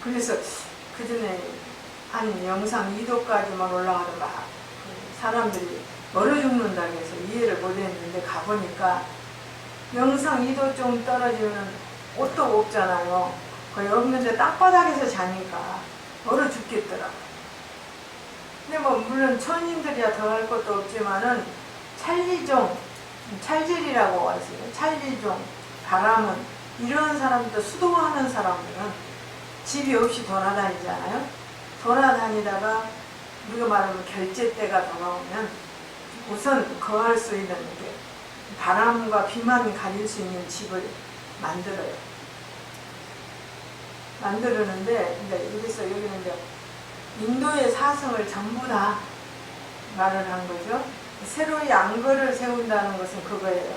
그래서 그 전에 한 영상 2도까지만 올라가도 막 사람들이 얼어 죽는다고 해서 이해를 못했는데 가보니까 영상 2도 좀 떨어지면 옷도 없잖아요. 거의 없는데 땅바닥에서 자니까 얼어 죽겠더라. 근데 뭐 물론 천인들이야 더 할 것도 없지만은 찰리종, 찰질이라고 하세요. 찰리종, 바람은 이런 사람들, 수도하는 사람들은 집이 없이 돌아다니잖아요. 돌아다니다가 우리가 말하면 결제 때가 다가오면 우선 거할 수 있는 게 바람과 비만 가릴 수 있는 집을 만들어요. 만들었는데, 근데 여기는 이제 인도의 사성을 전부 다 말을 한 거죠. 새로이 앙거를 세운다는 것은 그거예요.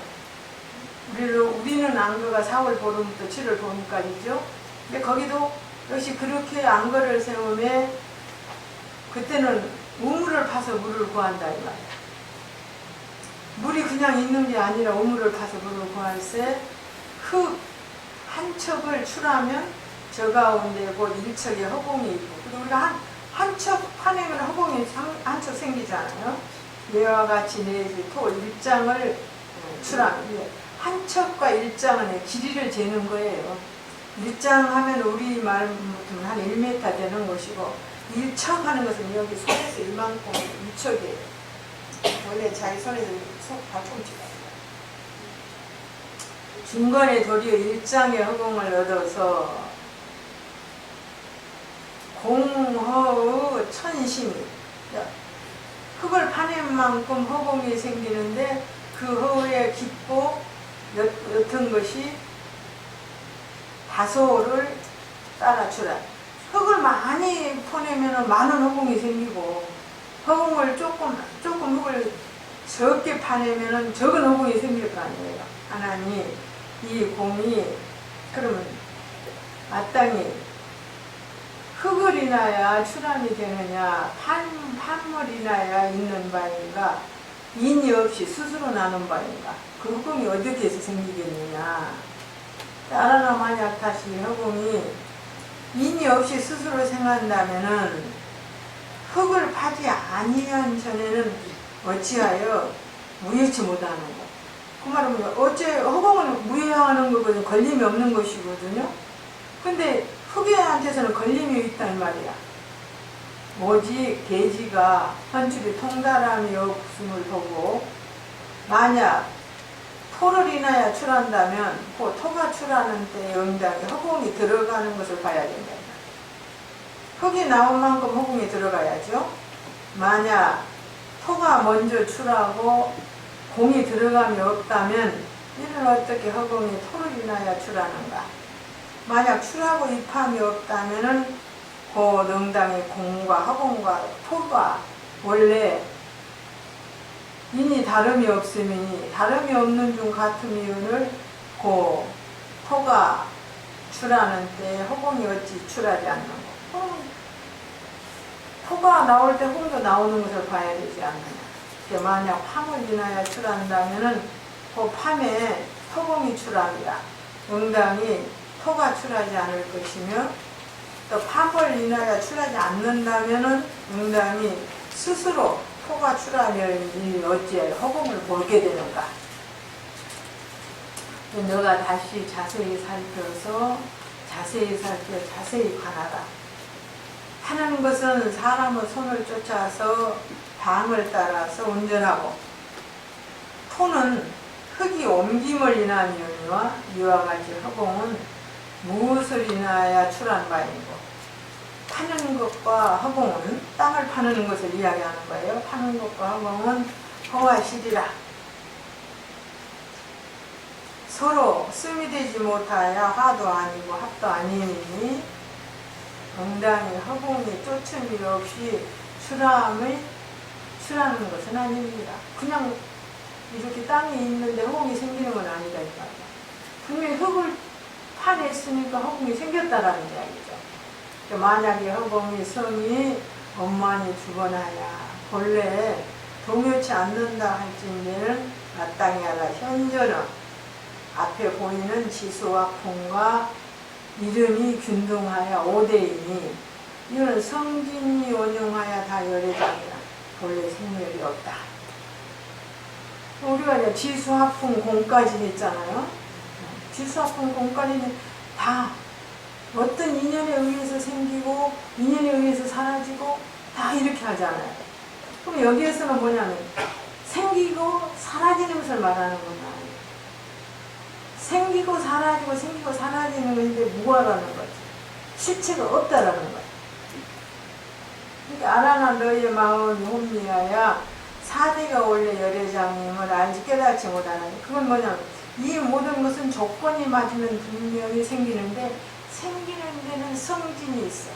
우리는 앙거가 4월 보름부터 7월 보름까지죠. 근데 거기도 역시 그렇게 앙거를 세우면 그때는 우물을 파서 물을 구한다 이 말이야. 물이 그냥 있는 게 아니라 우물을 파서 물을 구할세 흙 한 척을 출하면 저 가운데 곧 1척의 허공이 있고, 그리고 우리가 한 척 파내면 허공이 한 척 생기잖아요. 얘와 같이 내지 토 1장을 출하면 한 척과 1장은 길이를 재는 거예요. 1장 하면 우리 말부터는 한 1m 되는 것이고 1척 하는 것은 여기 손에서 이만큼 2척이에요. 원래 자기 손에서 손 발꿈치가 중간에 도리어 1장의 허공을 얻어서 공허의 천심이 흙을 파낸 만큼 허공이 생기는데 그 허에 깊고 옅은 것이 다소를 따라주라. 흙을 많이 퍼내면 많은 허공이 생기고 허공을 조금 흙을 적게 파내면 적은 허공이 생길 거 아니에요. 하나님 이 공이 그러면 마땅히 흙을 인하여 출함이 되느냐 판물 인하여 있는 바인가 인이 없이 스스로 나는 바인가. 그 허공이 어떻게 해서 생기겠느냐. 따라나 만약 다시 허공이 인이 없이 스스로 생한다면은 흙을 파지 아니한 전에는 어찌하여 무효치 못하는 거. 그 말은 어째 허공은 무효하는 거거든요. 걸림이 없는 것이거든요. 근데 흙에한테서는 걸림이 있단 말이야. 오직 계지가 헌줄이 통달함이 없음을 보고 만약 토를 인하여 출한다면 그 토가 출하는 때 응답에 허공이 들어가는 것을 봐야 된다. 흙이 나온 만큼 허공이 들어가야죠. 만약 토가 먼저 출하고 공이 들어감이 없다면 이는 어떻게 허공이 토를 인하여 출하는가. 만약 출하고 입함이 없다면 그 능당의 공과 허공과 토가 원래 인이 다름이 없으니 다름이 없는 중 같은 이유를 그 토가 출하는 때 허공이 어찌 출하지 않는 거. 토가 나올 때 홍도 나오는 것을 봐야 되지 않느냐. 만약 팜을 인하여 출한다면은 그 팜에 허공이 출합니다. 응당이 토가 출하지 않을 것이며 또 팜을 인하여 출하지 않는다면은 응당이 스스로 토가 출하면 어찌 허공을 보게 되는가. 너가 다시 자세히 살펴서 자세히 관하라. 하는 것은 사람의 손을 쫓아서 방을 따라서 운전하고 토는 흙이 옮김을 인한 이유와 이와 같이 허공은 무엇을 인하여 출한 바이고 파는 것과 허공은 땅을 파는 것을 이야기하는 거예요. 파는 것과 허공은 허와 실이라. 서로 씀이 되지 못하여 화도 아니고 합도 아니니 응당히 허공이 쫓음이 없이 출하는 것은 아닙니다. 그냥 이렇게 땅이 있는데 허공이 생기는 건 아니다. 분명히 흙을 파냈으니까 허공이 생겼다라는 이야기죠. 만약에 허공이 성이 엄만히 주거나야 본래 동요치 않는다 할진대는 마땅히 하라. 현저는 앞에 보이는 지수와 풍과 이름이 균등하여 5대이니 이는 성진이 원용하여 다 열애장이라 본래 생멸이 없다. 우리가 이제 지수합풍 공까지 했잖아요. 지수합풍 공까지는 다 어떤 인연에 의해서 생기고 인연에 의해서 사라지고 다 이렇게 하잖아요. 그럼 여기에서는 뭐냐면 생기고 사라지는 것을 말하는 거다. 생기고 사라지고 생기고 사라지는 건데 무하라는 거지. 실체가 없다라는 거야. 그러니까 알아나 너의 마음이 혼미하여 사대가 원래 열애장임을 알지 깨닫지 못하는. 그건 뭐냐면 이 모든 것은 조건이 맞으면 분명히 생기는데 생기는 데는 성진이 있어.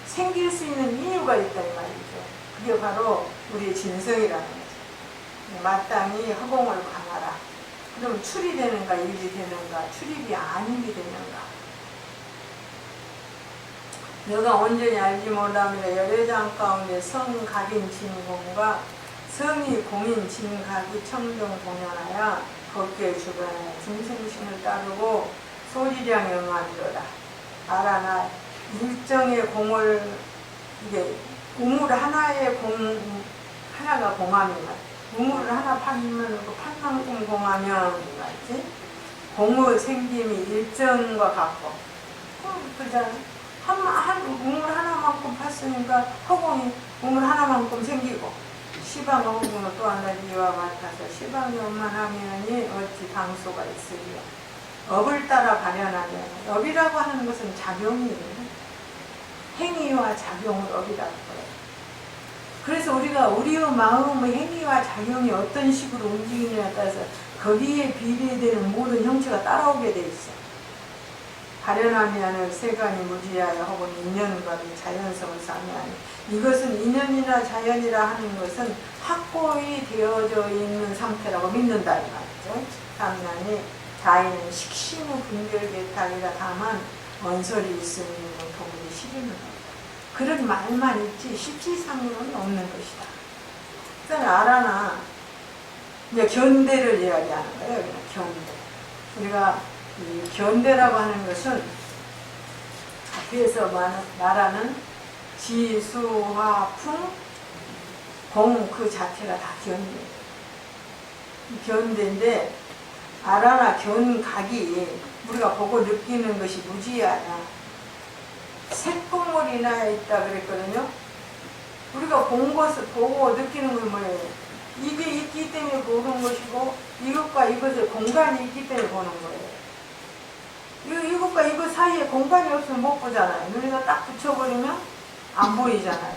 생길 수 있는 이유가 있다 이 말이죠. 그게 바로 우리의 진성이라는 거죠. 마땅히 허공을 강하라. 그럼 출이 되는가 일이 되는가, 출입이 아니게 되는가. 너가 온전히 알지 못하면 열애장 가운데 성각인 진공과 성이 공인 진각이 청정 동연하여 법계 주변에 중생심을 따르고 소지량에 응하리로다. 알아나 일정의 공을 이게 우물 하나의 공 하나가 공함이다. 우물을 하나 파면 그 판만큼 공하면 맞지? 공의 생김이 일정과 같고 그잖아. 한 우물 하나만큼 팠으니까 허공이 우물 하나만큼 생기고 시방 허공은 또 하나 이와 같아서 시방이 원만하면이 어찌 당소가 있으리요. 업을 따라 발현하면 업이라고 하는 것은 작용이에요. 행위와 작용을 업이라고 해요. 그래서 우리가 우리의 마음의 행위와 작용이 어떤 식으로 움직이느냐에 따라서 거기에 비례되는 모든 형체가 따라오게 돼 있어. 발현하면 세간이 무지하여 혹은 인연과 자연성을 사면 이것은 인연이나 자연이라 하는 것은 확고히 되어져 있는 상태라고 믿는다 이 말이죠. 다만이 자인은 식신의 분별개탁이라 다만 원설이 있으면 도무지 싫은 것. 그런 말만 있지 실질상으로는 없는 것이다. 그다음에 알아나 이제 견대를 이야기하는 거예요. 그냥 견대. 우리가 이 견대라고 하는 것은 앞에서 말하는 지수화풍 공 그 자체가 다 견대. 견대인데 알아나 견각이 우리가 보고 느끼는 것이 무지하냐. 색분물이나 있다 그랬거든요. 우리가 본 것을 보고 느끼는 건 뭐예요? 이게 있기 때문에 보는 것이고 이것과 이것의 공간이 있기 때문에 보는 거예요. 이것과 이것 사이에 공간이 없으면 못 보잖아요. 우리가 딱 붙여버리면 안 보이잖아요.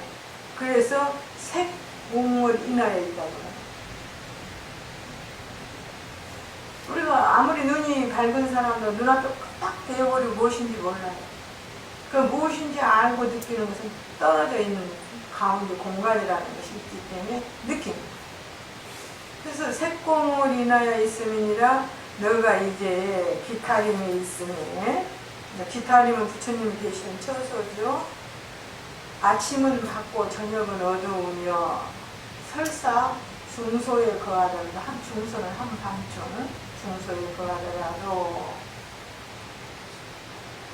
그래서 색분물 인하에 있다고 해요. 우리가 아무리 눈이 밝은 사람도 눈앞에 딱 대어버리고 무엇인지 몰라요. 그 무엇인지 알고 느끼는 것은 떨어져 있는 가운데 공간이라는 것이 있기 때문에 느낍니다. 그래서 색공을 인하여 있음이니라 너가 이제 기타림이 있으니 기타림은 부처님이 계시는 처소죠. 아침은 밝고 저녁은 어두우며 설사 중소에 거하더라도 한 중소는 한밤중 중소에 거하더라도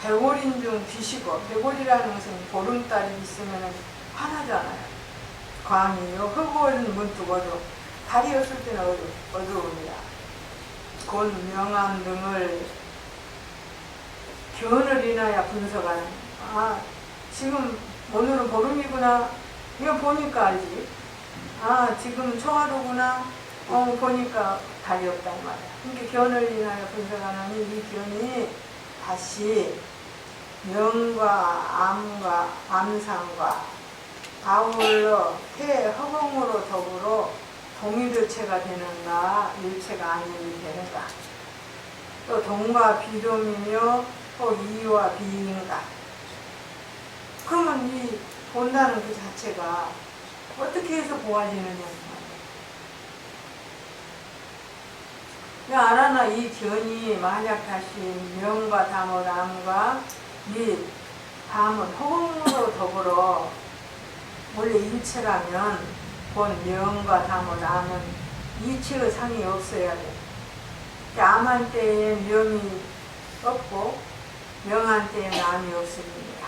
백월인 중 비시고 백월이라는 것은 보름달이 있으면 환하잖아요. 광이요. 흑월은 문득 어두워. 달이 없을 때는 어두웁니다. 곧 명암 등을 견을 인하여 분석하는. 아 지금 오늘은 보름이구나. 이거 보니까 알지. 아 지금 청하루구나. 보니까 달이 없단 말이야. 그러니까 견을 인하여 분석하는 이 견이 다시 명과 암과 암상과 아울러 태허공으로 더불어 동일체가 되는가 일체가 아니면 되는가 또 동과 비dom이며 또 이와 비인가. 그러면 이 본다는 그 자체가 어떻게 해서 보아지느냐. 알아나 이 견이 만약 다시 명과 담을 암과 및 담은 허공으로 더불어 원래 일체라면 본 명과 담을 암은 이체의 상이 없어야 돼. 암한 때에 명이 없고 명한 때에 암이 없습니다.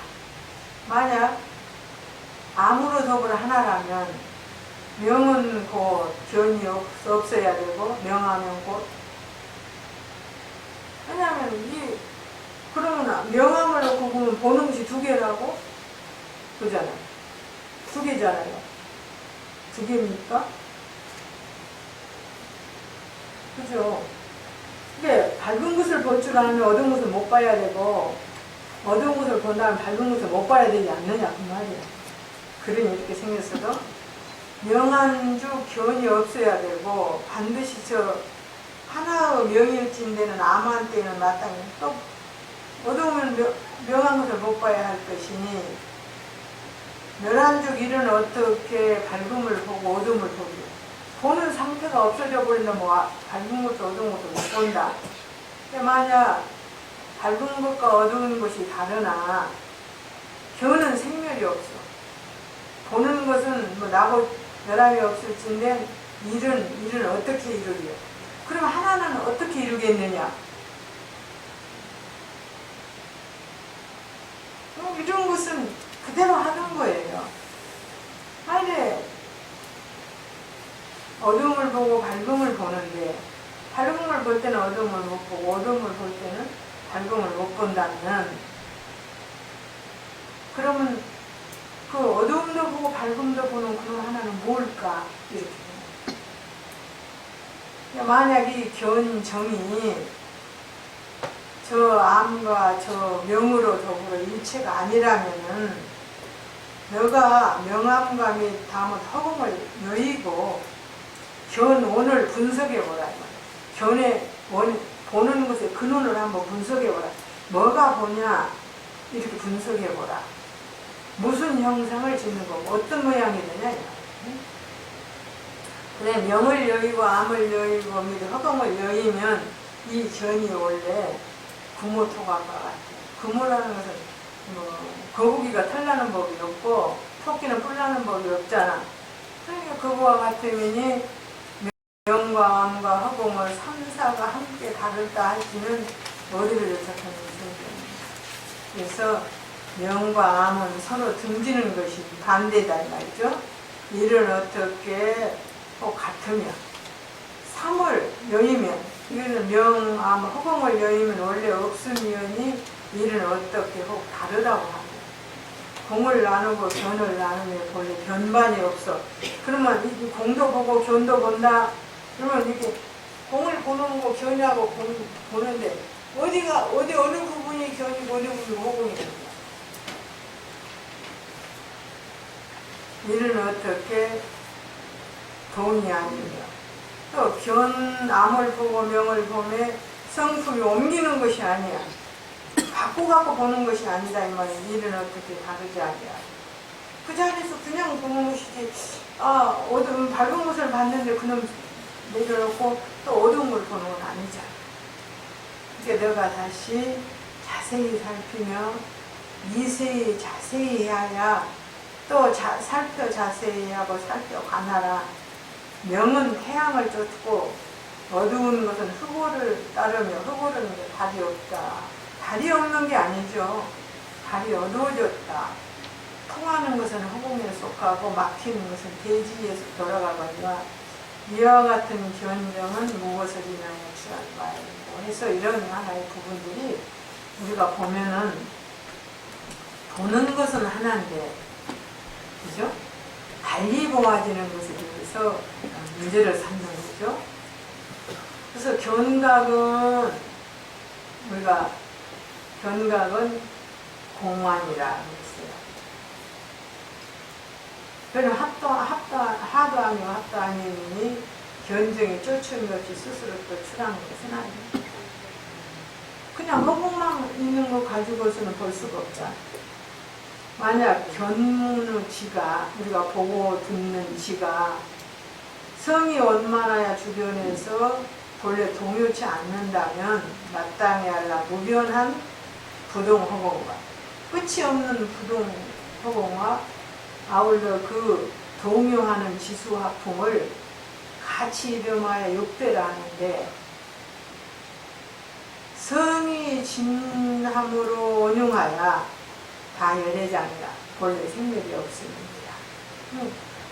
만약 암으로 더불어 하나라면 명은 곧 견이 없어야 되고 명하면 곧. 왜냐하면 그러면 명함을 놓고 보면 보는 것이 두 개라고 그러잖아요. 두 개잖아요. 두 개입니까? 그죠? 근데 밝은 것을 볼 줄 알면 어두운 것을 못 봐야 되고 어두운 것을 본다면 밝은 것을 못 봐야 되지 않느냐 그 말이야. 그러니 이렇게 생겼어도 명한주 견이 없어야 되고 반드시 저 하나의 명일진되는 암한테는 마땅히 또 어두우면 명한 것을 못 봐야 할 것이니 멸한죽 일은 어떻게 밝음을 보고 어둠을 보기 보는 상태가 없어져 버린다 뭐 밝은 것도 어두운 것도 못 본다. 만약 밝은 것과 어두운 것이 다르나 견은 생멸이 없어. 보는 것은 뭐 나고 멸함이 없을진데 일은 어떻게 이루리요? 그럼 하나는 어떻게 이루겠느냐? 이런 것은 그대로 하는 거예요. 아니 어둠을 보고 밝음을 보는데 밝음을 볼 때는 어둠을 못 보고 어둠을 볼 때는 밝음을 못 본다면 그러면 그 어둠도 보고 밝음도 보는 그런 하나는 뭘까? 이렇게 만약 이 견정이 저 암과 저 명으로 더불어 일체가 아니라면은 너가 명암과 및 다음은 허공을 여의고 견원을 분석해보라. 견의 보는 것의 근원을 한번 분석해보라. 뭐가 보냐? 이렇게 분석해보라. 무슨 형상을 짓는 거고 어떤 모양이 되냐? 그래 명을 여의고 암을 여의고 및 허공을 여의면 이 견이 원래 구모토각과 같아. 구모라는 것은 거북이가 털나는 법이 없고 토끼는 뿔나는 법이 없잖아. 그러니까 그거와 같으니 명과 암과 허공을 삼사가 함께 다르다 할지는 어디를 요착하는 것입니다. 그래서 명과 암은 서로 등지는 것이 반대다 이 말이죠. 일은 어떻게 꼭 같으며 삼을 여의면 이거는 명, 암, 허공을 여의면 원래 없음이오니 일은 어떻게 혹 다르다고 합니다. 공을 나누고 견을 나누면 본래 견반이 없어. 그러면 이 공도 보고 견도 본다. 그러면 이렇게 공을 보는 거 견하고 보는데 어느 부분이 견이고 어느 부분이 허공이 됩니다. 일은 어떻게 동이 아니며 또 견, 암을 보고 명을 보며 성품이 옮기는 것이 아니야. 갖고 보는 것이 아니다 이 말이야. 일은 어떻게 다르지 아니야. 그 자리에서 그냥 보는 것이지. 어두운 밝은 것을 봤는데 그놈 내려놓고 또 어두운 걸 보는 건 아니잖아. 그러니까 너가 다시 자세히 살피며 미세히 자세히 해야 또 살펴 자세히 하고 살펴 관하라. 명은 태양을 쫓고 어두운 것은 흑호를 따르며 흑호는 달이 없다. 달이 없는 게 아니죠. 달이 어두워졌다. 통하는 것은 허공에 속하고 막히는 것은 대지에서 돌아가거니와 이와 같은 견정은 무엇을 인하여 취한 바이고 해서 이런 하나의 부분들이 우리가 보면은 보는 것은 하나인데 그죠? 달리 보아지는 것에 대해서 문제를 삼는 거죠. 그래서 견각은 우리가 견각은 공환이라 했어요. 그는 하도 아니고 합도 아니니 견정이 쫓은 것이 스스로 또 출한 것은 아니에요. 그냥 허공만 있는 거 가지고서는 볼 수가 없잖아. 만약 견문의 지가 우리가 보고 듣는 지가 성이 원만하여 주변에서 본래 동요치 않는다면 마땅히 알라 무변한 부동허공과 끝이 없는 부동허공과 아울러 그 동요하는 지수화풍을 같이 이름하여 육대라 하는데 성이 진함으로 온용하여 다 열애장이라 본래 생멸이 없습니다.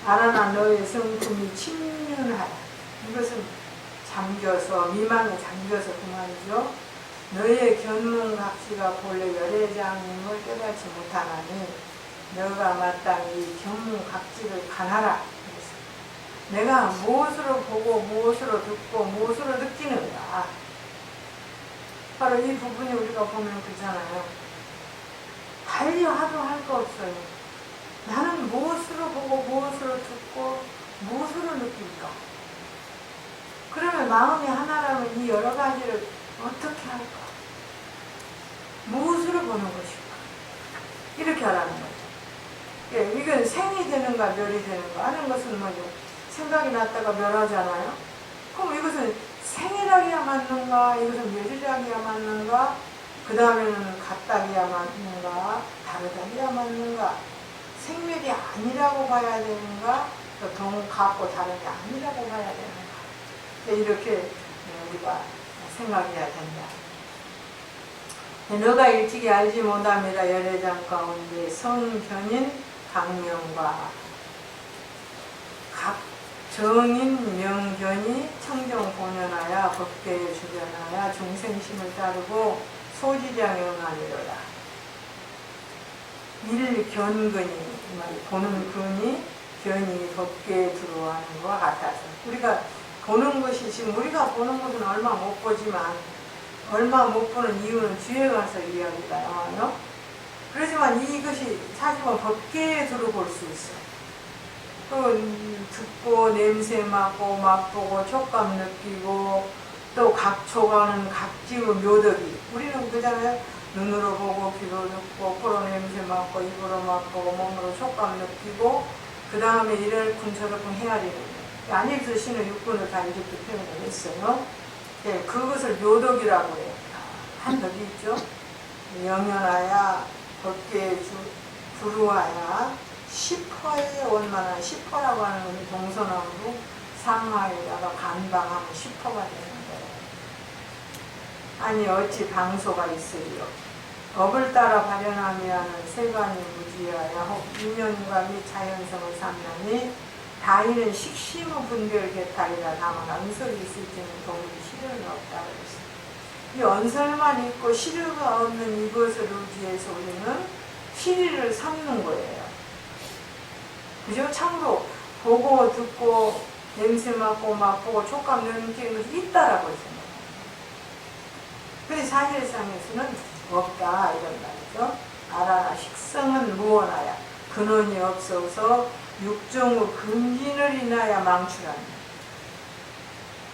알아나 너의 성품이 침륜하라. 이것은 잠겨서 미망에 잠겨서 그만이죠. 너의 견문각지가 본래 열애장임을 깨닫지 못하나니 너가 마땅히 견문각지를 가하라. 내가 무엇으로 보고 무엇으로 듣고 무엇으로 느끼는가. 바로 이 부분이 우리가 보면 그렇잖아요. 하도 할 거 없어요. 나는 무엇으로 보고 무엇으로 듣고 무엇으로 느낄까? 그러면 마음이 하나라면 이 여러 가지를 어떻게 할까? 무엇으로 보는 것일까? 이렇게 하라는 거죠. 예, 이건 생이 되는가 멸이 되는가 하는 것은 뭐죠? 생각이 났다가 멸하잖아요. 그럼 이것은 생이라기야 맞는가? 이것은 멸이라기야 맞는가? 그 다음에는 같다기야 맞는가? 다르다기야 맞는가? 생멸이 아니라고 봐야 되는가? 또 같고 다른 게 아니라고 봐야 되는가? 이렇게 우리가 생각해야 된다. 너가 일찍이 알지 못함이라 열애장 가운데 성견인 강명과 각 정인 명견이 청정본연하여 법계에 주변하여 중생심을 따르고 소지장영하니로라. 일견근이 보는 근이 견이 법계에 들어가는 것과 같아서 우리가 보는 것이 지금 우리가 보는 것은 얼마 못 보지만 얼마 못 보는 이유는 뒤에 가서 이야기가 나와요. 그렇지만 이것이 사실은 법계에 들어볼 수 있어요. 또 듣고 냄새 맡고 맛보고 촉감 느끼고 또 각초가는 각지의 묘덕이 우리는 그잖아요. 눈으로 보고 귀로 듣고 코로 냄새 맡고 입으로 맛보고 몸으로 촉감 느끼고 그 다음에 이를 군처럼 헤아리는 거예요. 안익수 씨는 육군을 다 이렇게 표현을 했어요. 네, 그것을 묘덕이라고 해요. 한 덕이 있죠. 영연하야 법계에 두루하야 십허에 원만한 십허라고 하는 것은 동서남북 상하에다가 간방하면 십허가 되는 거예요. 아니 어찌 방소가 있으리요. 법을 따라 발현하며 하는 세관이 무지하여 혹 인연과 및 자연성을 삼나니 다인은 식심의 분별 개탈이라 다만 언설이 있을지는 도무지 실효는 없다고 했습니다. 이 언설만 있고 실효가 없는 이것을 의지해서 우리는 실의를 삼는 거예요. 그죠? 참으로 보고 듣고 냄새 맡고 맛보고 촉감 느끼는 것이 있다라고 했습니다. 그래서 사실상에서는 없다 이런 말이죠. 알아라 식성은 무언하야 근원이 없어서 육종의 근진을 인하여 망출한다.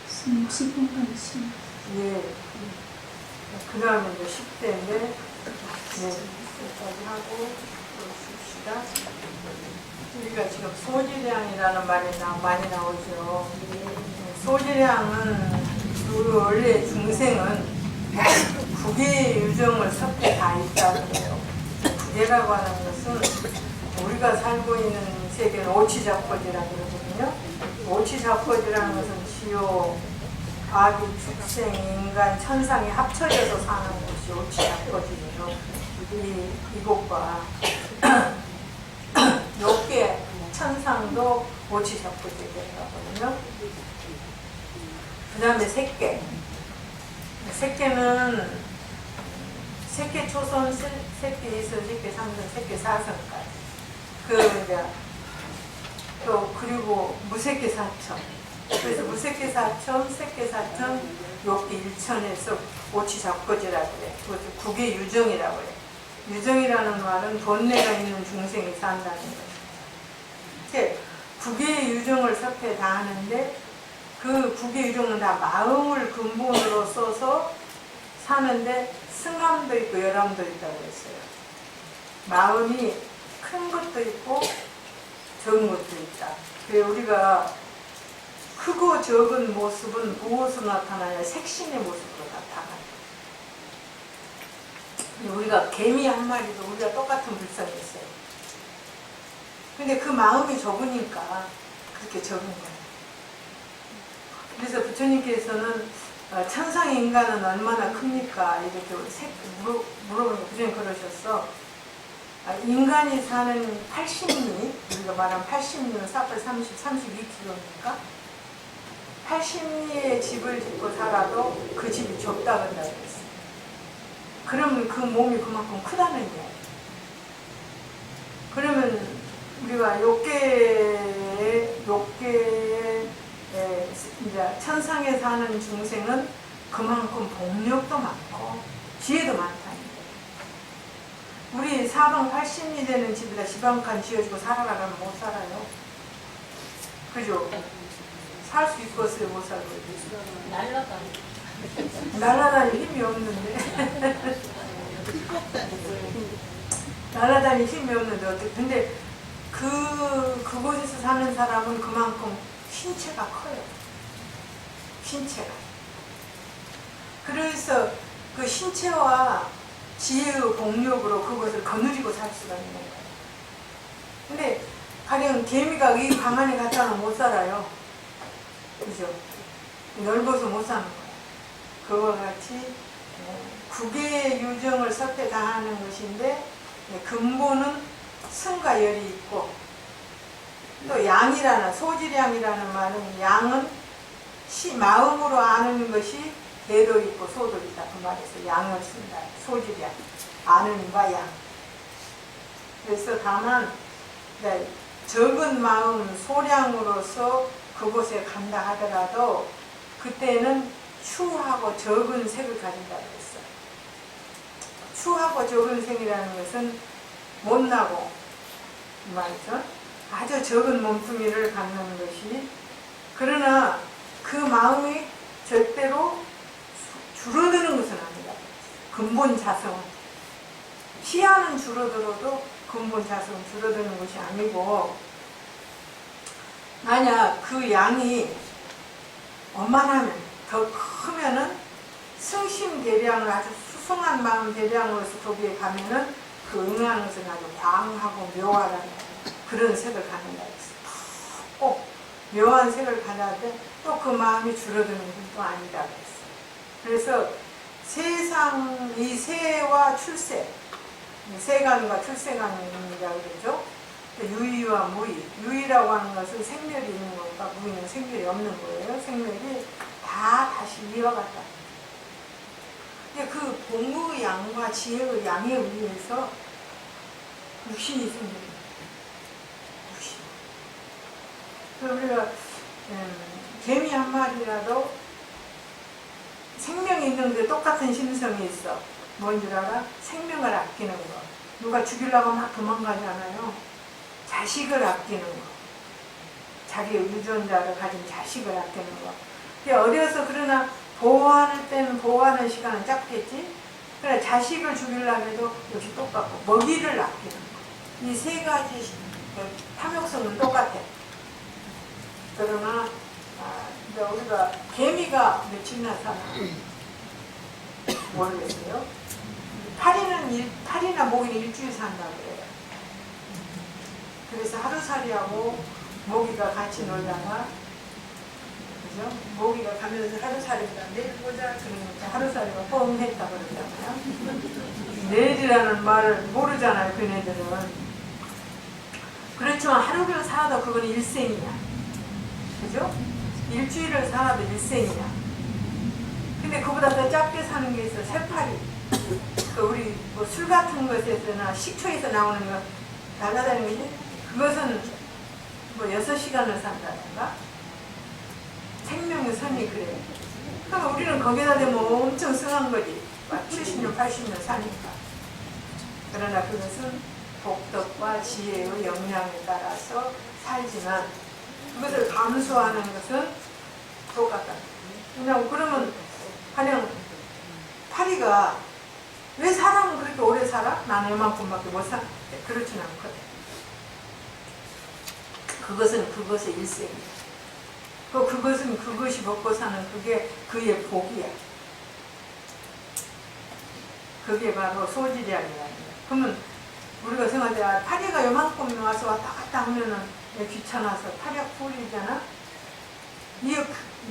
10번만 심. 예. 그 다음에 이제 10대인데, 네, 여기까지 하고, 봅시다. 우리가 지금 소지량이라는 말이 많이 나오죠. 소지량은, 원래 중생은 구계의 유정을 섭게 다 있다고 해요. 구계라고 하는 것은 우리가 살고 있는 세계는 오치자포지라고 그러거든요. 오치자포지라는 것은 지옥, 아기, 축생, 인간, 천상이 합쳐져서 사는 곳이 오치자포지예요. 이곳과 욕계, 천상도 오치자포지라거든요. 그 다음에 색계. 색계는 색계 초선, 색계 이선, 색계 삼선, 색계 사선까지. 또 그리고 무색계 사천. 그래서 무색계 사천, 색계 사천, 욕계 일천에서 오치자포지라고 그래요. 그것도 국의 유정이라고 해요. 유정이라는 말은 본래가 있는 중생이 산다는 것이죠. 국의 유정을 섭해 다 하는데 그 국의 유정은 다 마음을 근본으로 써서 사는데 승함도 있고 열함도 있다고 했어요. 마음이 큰 것도 있고 적은 것도 있다. 그래서 우리가 크고 적은 모습은 무엇으로 나타나냐? 색신의 모습으로 나타나요. 우리가 개미 한 마리도 우리가 똑같은 불성이 있어요. 근데 그 마음이 좁으니까 그렇게 적은 거예요. 그래서 부처님께서는 천상의 인간은 얼마나 큽니까? 이렇게 물어보니까 부처님 그러셨어. 인간이 사는 80리, 우리가 말하면 80리는 4, 30, 32km니까 80리의 집을 짓고 살아도 그 집이 좁다 그런다 그랬어. 그러면 그 몸이 그만큼 크다는 이야기. 그러면 우리가 욕계의 이제 천상에 사는 중생은 그만큼 복력도 많고 지혜도 많다는 거예요. 우리 사방 80리 되는 집에다 집 한 칸 지어주고 살아라 그러면 못 살아요. 그죠? 살 수 있겠어요? 못 살고? 날아다닐 힘이 없는데. 날아다닐 힘이 없는데 어떻게? 근데 그곳에서 사는 사람은 그만큼 신체가 커요. 신체가. 그래서 그 신체와 지혜의 공력으로 그것을 거느리고 살 수가 있는 거예요. 근데 가령 개미가 이 방 안에 갖다는 못 살아요. 그죠? 넓어서 못 사는 거예요. 그와 같이 국의 유정을 섭해 당하는 것인데 근본은 승과 열이 있고 또 양이라는 소질양이라는 말은 양은 마음으로 아는 것이 대도 있고 소도 있다 그 말에서 양을 쓴다. 소질양 아는 바 양. 그래서 다만 적은 마음 소량으로서 그곳에 간다 하더라도 그때는 추하고 적은 색을 가진다 그랬어요. 추하고 적은 색이라는 것은 못나고 말이죠. 아주 적은 몸뚱이를 갖는 것이 그러나 그 마음이 절대로 줄어드는 것은 아니다. 근본 자성은 시야는 줄어들어도 근본 자성은 줄어드는 것이 아니고 만약 그 양이 어만하면 더 크면은 승심대량을 아주 수승한 마음 대량으로서 거기에 가면은 그 응하는 것은 아주 광하고 묘하다는 그런 색을 갖는다 했어. 꼭 묘한 색을 가져야돼 또 그 마음이 줄어드는 것도 아니다 그랬어. 그래서 세상 이 세와 출세, 세간과 출세간이라고 그러죠. 유의와 무의, 유의라고 하는 것은 생멸이 있는 것과 무의는 생멸이 없는 거예요. 생멸이 다 다시 이어갔다. 근데 그 공의 양과 지혜의 양에 의해서 육신이 생깁니다. 육신. 그래서 우리가 개미 한 마리라도 생명이 있는데 똑같은 심성이 있어. 뭔 줄 알아? 생명을 아끼는 거. 누가 죽이려고 막 도망가잖아요. 자식을 아끼는 거. 자기의 유전자를 가진 자식을 아끼는 거. 근데 어려서 그러나 보호할 때는 보호하는 시간은 짧겠지? 그래 자식을 죽이려고 해도 역시 똑같고 먹이를 아끼는 거. 이 세 가지 탐욕성은 똑같아. 그러나 이제 우리가 개미가 며칠이나 사나 모르겠어요. 파리나 모기는 일주일 산다고 그래요. 그래서 하루살이하고 모기가 같이 놀다가 그죠? 모기가 가면서 하루살이가 내일 보자 그러니까 하루살이가 뻥 했다 그러잖아요. 내일이라는 말을 모르잖아요. 그네들은. 그렇지만 하루를 살아도 그건 일생이야. 그죠? 일주일을 살아도 일생이야. 근데 그보다 더 짧게 사는 게 있어. 새파리. 우리 뭐 술 같은 것에서나 식초에서 나오는 거 날아다니는 거지? 그것은 뭐 6시간을 산다든가? 생명의 선이 그래. 그럼 우리는 거기다 대면 엄청 승한 거지. 막 70년, 80년 사니까. 그러나 그것은 복덕과 지혜의 역량에 따라서 살지만 그것을 감수하는 것은 똑같다. 그냥 그러면 그냥 파리가 왜 사람은 그렇게 오래 살아? 나는 이만큼밖에 못 사. 그렇진 않거든. 그것은 그것의 일생이야. 그것은 그것이 먹고 사는 그게 그의 복이야. 그게 바로 소질이라는 거야. 그러면 우리가 생각할 때 파리가 요만큼 와서 왔다 갔다 하면은 귀찮아서 파리가 풀리잖아. 이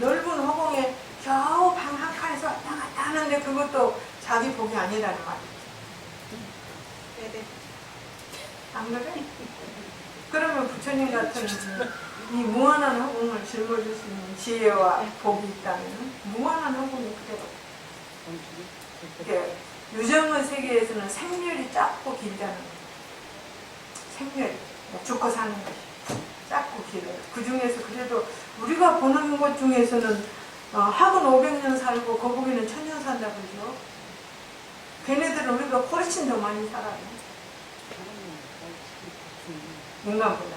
넓은 허공에 겨우 방 한 칸에서 왔다 갔다 하는데 그것도 자기 복이 아니라는 말이지. 안 그래? 그러면 부처님 같은 이 무한한 허공을 짊어질 수 있는 지혜와 복이 있다면 무한한 허공이 그대로. 이게 유정의 세계에서는 생멸이 짧고 길다는 거예요. 생멸이 죽고 사는 것이 짧고 길어요. 그 중에서 그래도 우리가 보는 것 중에서는 학은 500년 살고 거북이는 1000년 산다고 그러죠. 걔네들은 우리가 훨씬 더 많이 살아요. 인간보다.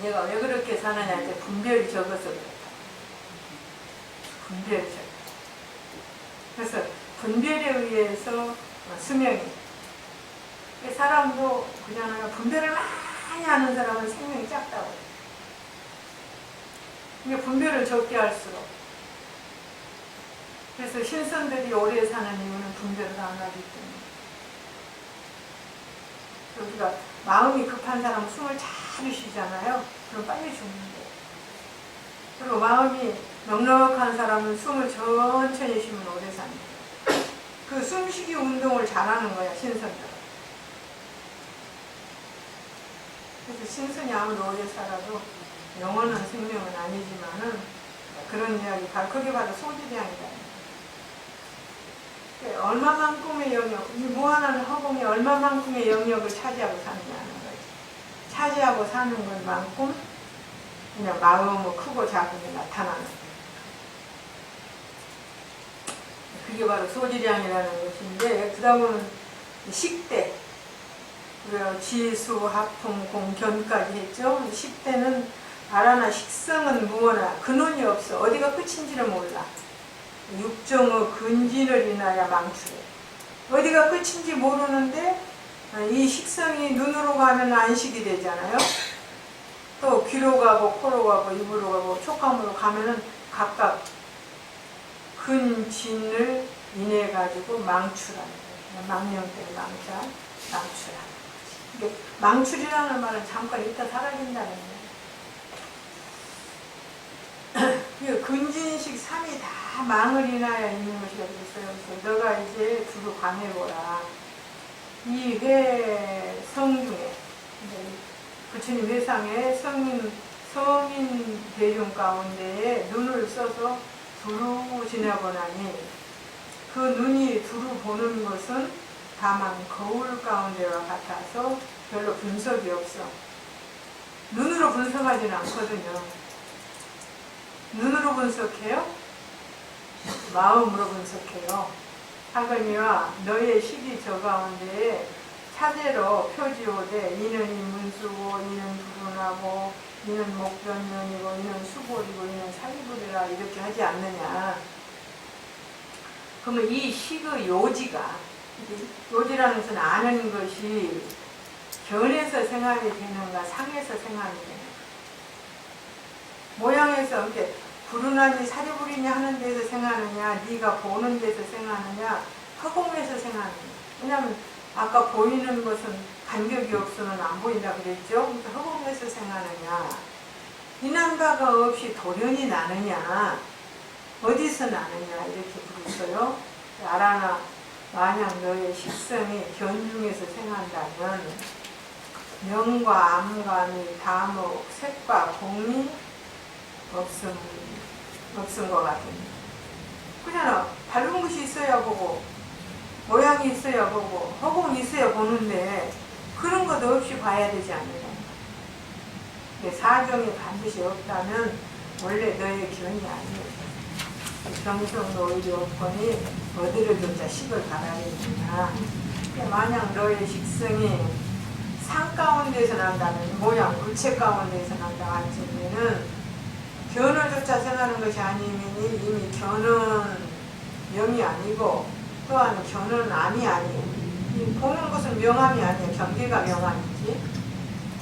내가 왜 그렇게 사느냐 이제 분별이 적어서 그렇다. 분별이 적어. 그래서 분별에 의해서 수명이. 사람도 그냥 분별을 많이 하는 사람은 생명이 작다고. 이게 분별을 적게 할수록. 그래서 신선들이 오래 사는 이유는 분별을 안 하기 때문에. 우리가 마음이 급한 사람은 숨을 잘 쉬잖아요. 그럼 빨리 죽는데. 그리고 마음이 넉넉한 사람은 숨을 천천히 쉬면 오래 삽니다. 그 숨쉬기 운동을 잘하는 거야, 신선들은. 그래서 신선이 아무리 오래 살아도 영원한 생명은 아니지만은 그런 이야기, 그게 바로 소지량이다. 얼마만큼의 영역, 이 무한한 허공이 얼마만큼의 영역을 차지하고 사느냐는 거지. 차지하고 사는 것만큼 그냥 마음의 크고 작음이 나타나는 거예요. 그게 바로 소지량이라는 것인데, 그 다음은 식대, 지수, 하품, 공, 견까지 했죠. 식대는 알아나 식성은 무언하, 근원이 없어. 어디가 끝인지를 몰라. 육정의 근진을 인하여 망추래. 어디가 끝인지 모르는데 이 식성이 눈으로 가면 안식이 되잖아요. 또 귀로 가고 코로 가고 입으로 가고 촉감으로 가면은 각각 근진을 인해 가지고 망추라는 거예요. 망령된 망자, 망추라는 거지. 망출이라는 말은 잠깐 있다 사라진다는 거예요. 근진식 3이 다 망을 인하여 있는 것이라 그랬어요. 그래서 너가 이제 두루 관해보라. 이 회성 중에 부처님 회상에 성인 대중 가운데에 눈을 써서 두루 지내보나니 그 눈이 두루 보는 것은 다만 거울 가운데와 같아서 별로 분석이 없어. 눈으로 분석하지는 않거든요. 눈으로 분석해요? 마음으로 분석해요. 하거니와 너의 식이 저 가운데에 차제로 표지오되 이는 인문수고 이는 두둔하고 이는 목변년이고 이는 수골이고 이는 사기불이라 이렇게 하지 않느냐. 그러면 이 식의 요지가, 요지라는 것은 아는 것이 견에서 생활이 되는가 상에서 생활이 되는가. 모양에서 이렇게 불운하니 사리불이냐 하는 데서 생하느냐, 네가 보는 데서 생하느냐, 허공에서 생하느냐. 왜냐하면 아까 보이는 것은 간격이 없으면 안 보인다 그랬죠. 그러니까 허공에서 생하느냐, 인한바가 없이 돌연히 나느냐, 어디서 나느냐 이렇게 부르어요. 알아나 만약 너의 식성이 견중에서 생한다면 명과 암과 및 다목, 색과 공이 없은 것 같습니다. 그냥 밝은 것이 있어야 보고 모양이 있어야 보고 허공이 있어야 보는데 그런 것 없이 봐야 되지 않느냐. 사정이 반드시 없다면 원래 너의 견이 아니었다. 정성도 의리 없거니 어디로조차 식을 바라겠느냐. 만약 너의 식성이 상 가운데서 난다면 모양, 물체 가운데서 난다 할지는 견을 조차 생하는 것이 아니면 이미 견은 명이 아니고 또한 견은 암이 아니에요. 보는 것은 명암이 아니에요. 경계가 명암이지.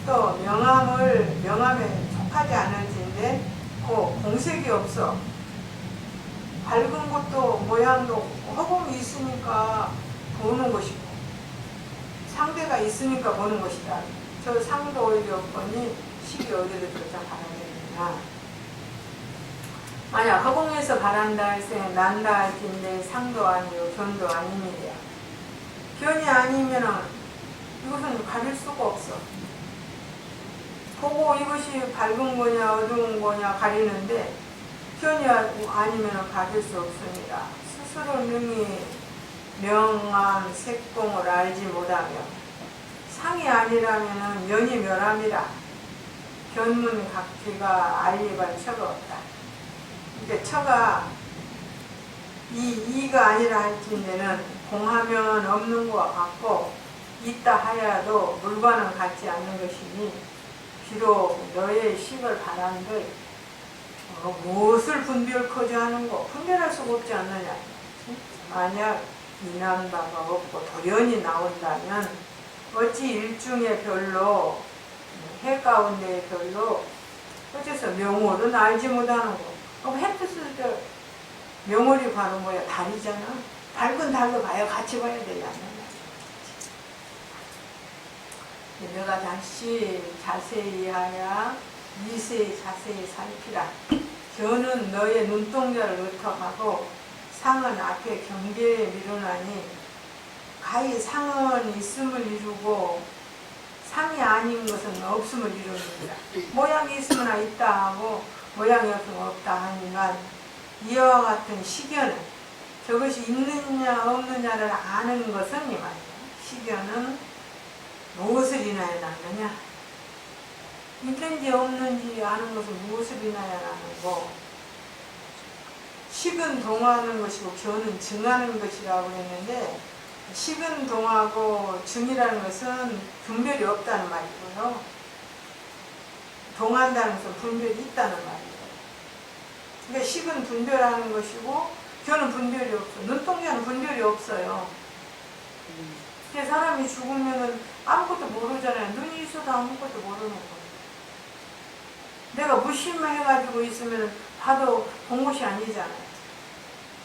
또 명암에 속하지 않을지인데 그 공색이 없어. 밝은 것도 모양도 허공이 있으니까 보는 것이고 상대가 있으니까 보는 것이다. 저 상도 오히려 없거니 식이 어디를 조차 바라겠느냐. 만약 허공에서 바란다 할때 난다 할텐데 상도 아니고 견도 아닙니다. 견이 아니면은 이것은 가릴 수가 없어. 보고 이것이 밝은 거냐 어두운 거냐 가리는데 현이 아니면 가릴 수 없습니다. 스스로 능히 명암 색공을 알지 못하며 상이 아니라면 면이 멸함이라 견문 각기가 알리발 처가 없다. 이게 처가 이가 아니라 할진대는 공하면 없는 것과 같고 있다 하여도 물과는 같지 않는 것이니 비록 너의 식을 바란들 무엇을 분별코자 하는고 분별할 수가 없지 않느냐. 만약 인한바가 없고 돌연히 나온다면 어찌 일중의 별로 해 가운데의 별로 어째서 명월은 알지 못하는 거. 그럼 해 뜻을 때 명월이 바로 뭐야? 달이잖아. 밝은 달도 봐야 같이 봐야 되지 않느냐. 내가 다시 자세히 하여 이세히 자세히 살피라. 견은 너의 눈동자를 흩어가고 상은 앞에 경계에 미루나니 가히 상은 있음을 이루고 상이 아닌 것은 없음을 이루느니라. 모양이 있으면 있다 하고 모양이 없으면 없다 하니만 이와 같은 시견은 저것이 있느냐 없느냐를 아는 것은 이 말이야. 시견은 무엇을 인하여 낳느냐? 있는지 없는지 아는 것은 무엇을 인하여 낳는 거. 식은 동하는 것이고 견은 증하는 것이라고 했는데 식은 동하고 증이라는 것은 분별이 없다는 말이고요. 동한다는 것은 분별이 있다는 말이에요. 그러니까 식은 분별하는 것이고 견은 분별이 없어. 눈동자는 분별이 없어요. 사람이 죽으면 아무것도 모르잖아요. 눈이 있어도 아무것도 모르는 거예요. 내가 무심해가지고 있으면 봐도 본 것이 아니잖아요.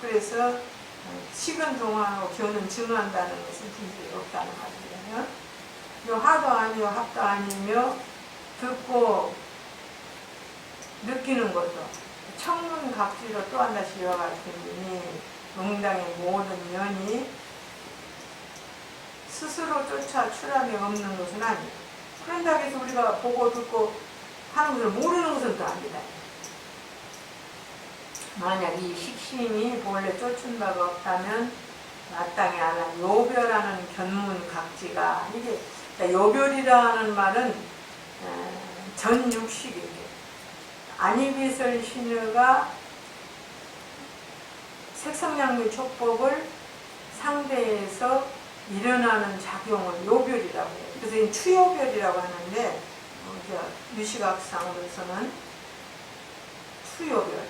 그래서 식은 동하고 견은 증한다는 것은 분별이 없다는 말이에요. 요 하도 아니요 합도 아니며 듣고 느끼는 것도 청문각지로 또 한 다시 이와 같으니 응당의 모든 면이 스스로 쫓아 출함이 없는 것은 아니에요. 그런다고 해서 우리가 보고 듣고 하는 것을 모르는 것은 또 아니다. 만약 이 식심이 본래 쫓은 바가 없다면 마땅히 알아 요별하는 견문각지가 이게 그러니까 요별이라는 말은 전육식이에요. 안이비설 신유가 색성양미 촉법을 상대해서 일어나는 작용을 요별이라고 해요. 그래서 이 추요별이라고 하는데 유식학상으로서는 추요별.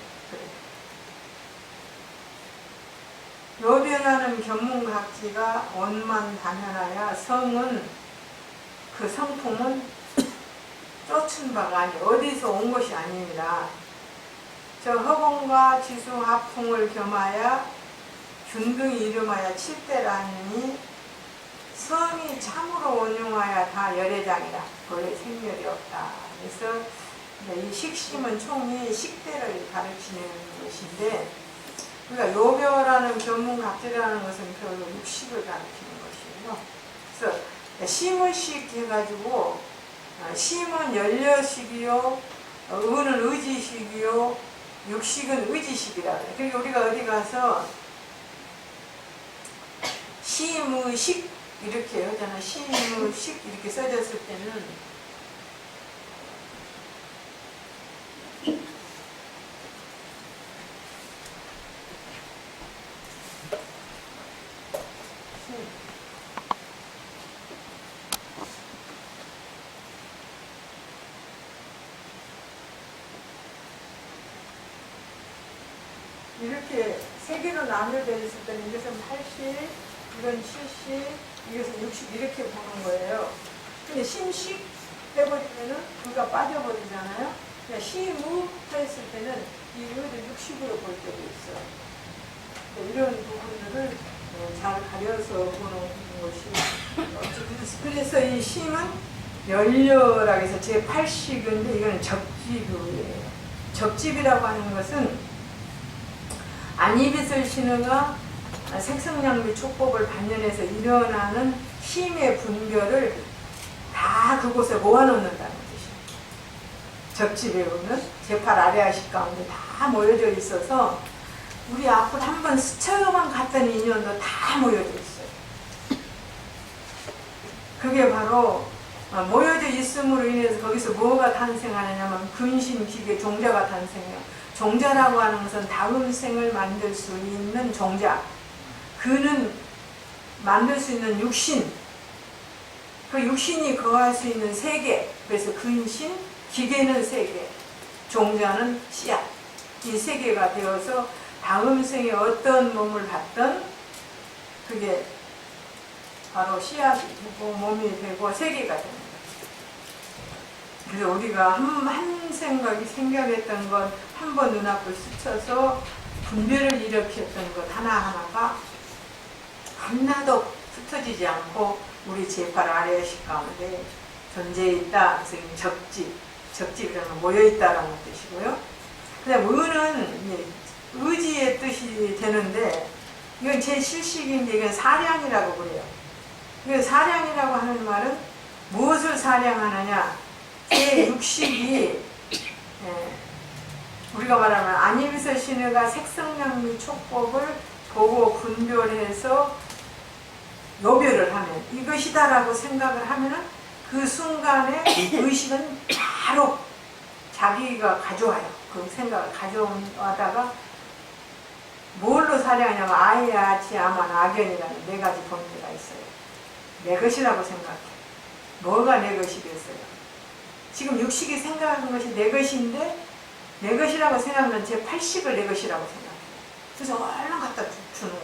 요별하는 견문각지가 원만 당연하여 성은 그 성품은 쫓은 바가 아니 어디서 온 것이 아닙니다. 저 허공과 지수 합풍을 겸하여 균등히 이름하여 칠대라니 성이 참으로 온용하여 다 열애장이라 원래 생멸이 없다. 그래서 이 식심은 총이 식대를 가르치는 것인데 우리가 요별하는 견문각지라는 것은 별로 육식을 가르치는 것이에요. 그래서 심의식 해가지고 심은 연려식이요 의는 의지식이요 육식은 의지식이라 그래요. 그리고 우리가 어디 가서 심의식 이렇게 하잖아. 심의식 이렇게 써졌을 때는 이렇게 세 개로 나눠져 있을 때는 이것은 80, 이건 70, 이것은 60 이렇게 보는 거예요. 근데 심식 해버리면은 그가 빠져버리잖아요. 그냥 심우 했을 때는 이거를 60으로 볼 때도 있어요. 이런 부분들을 잘 가려서 보는 것이 그래서 이 심은 연려라고 해서 제8식인데 이거는 적집이에요. 적집이라고 하는 것은 안이빗을 신우가 색성량비 촉법을 반연해서 일어나는 힘의 분별을 다 그곳에 모아놓는다는 뜻이에요. 적집에 오면 제8 아레아식 가운데 다 모여져 있어서 우리 앞으로 한번 스쳐만 갔던 인연도 다 모여져 있어요. 그게 바로 모여져 있음으로 인해서 거기서 뭐가 탄생하느냐면 근신, 기계, 종자가 탄생해요. 종자라고 하는 것은 다음 생을 만들 수 있는 종자. 그는 만들 수 있는 육신. 그 육신이 거할 수 있는 세계. 그래서 근신, 기계는 세계, 종자는 씨앗. 이 세계가 되어서 다음 생에 어떤 몸을 받든 그게 바로 씨앗이 되고 몸이 되고 세계가 됩니다. 그래서 우리가 한 생각이 생겨냈던 것, 한 번 눈앞을 스쳐서 분별을 일으켰던 것 하나하나가 하나도 흩어지지 않고 우리 제8 아레아식 가운데 존재해 있다. 그래서 적집이라는 모여있다라는 뜻이고요. 그 다음 의는 의지의 뜻이 되는데 이건 제7식인데 이건 사량이라고 그래요. 이건 사량이라고 하는 말은 무엇을 사량하느냐? 제6식이 우리가 말하면 안임서 신의가 색성량 및 촉법을 보고 분별해서 요별을 하면 이것이다라고 생각을 하면은 그 순간에 의식은 바로 자기가 가져와요. 그 생각을 가져와다가 뭘로 사량하냐면 아예, 아치, 아만, 악연이라는 4가지 범위가 있어요. 내 것이라고 생각해. 뭐가 내 것이겠어요? 지금 육식이 생각하는 것이 내 것인데 내 것이라고 생각하면 제 8식을 내 것이라고 생각해요. 그래서 얼른 갖다 주는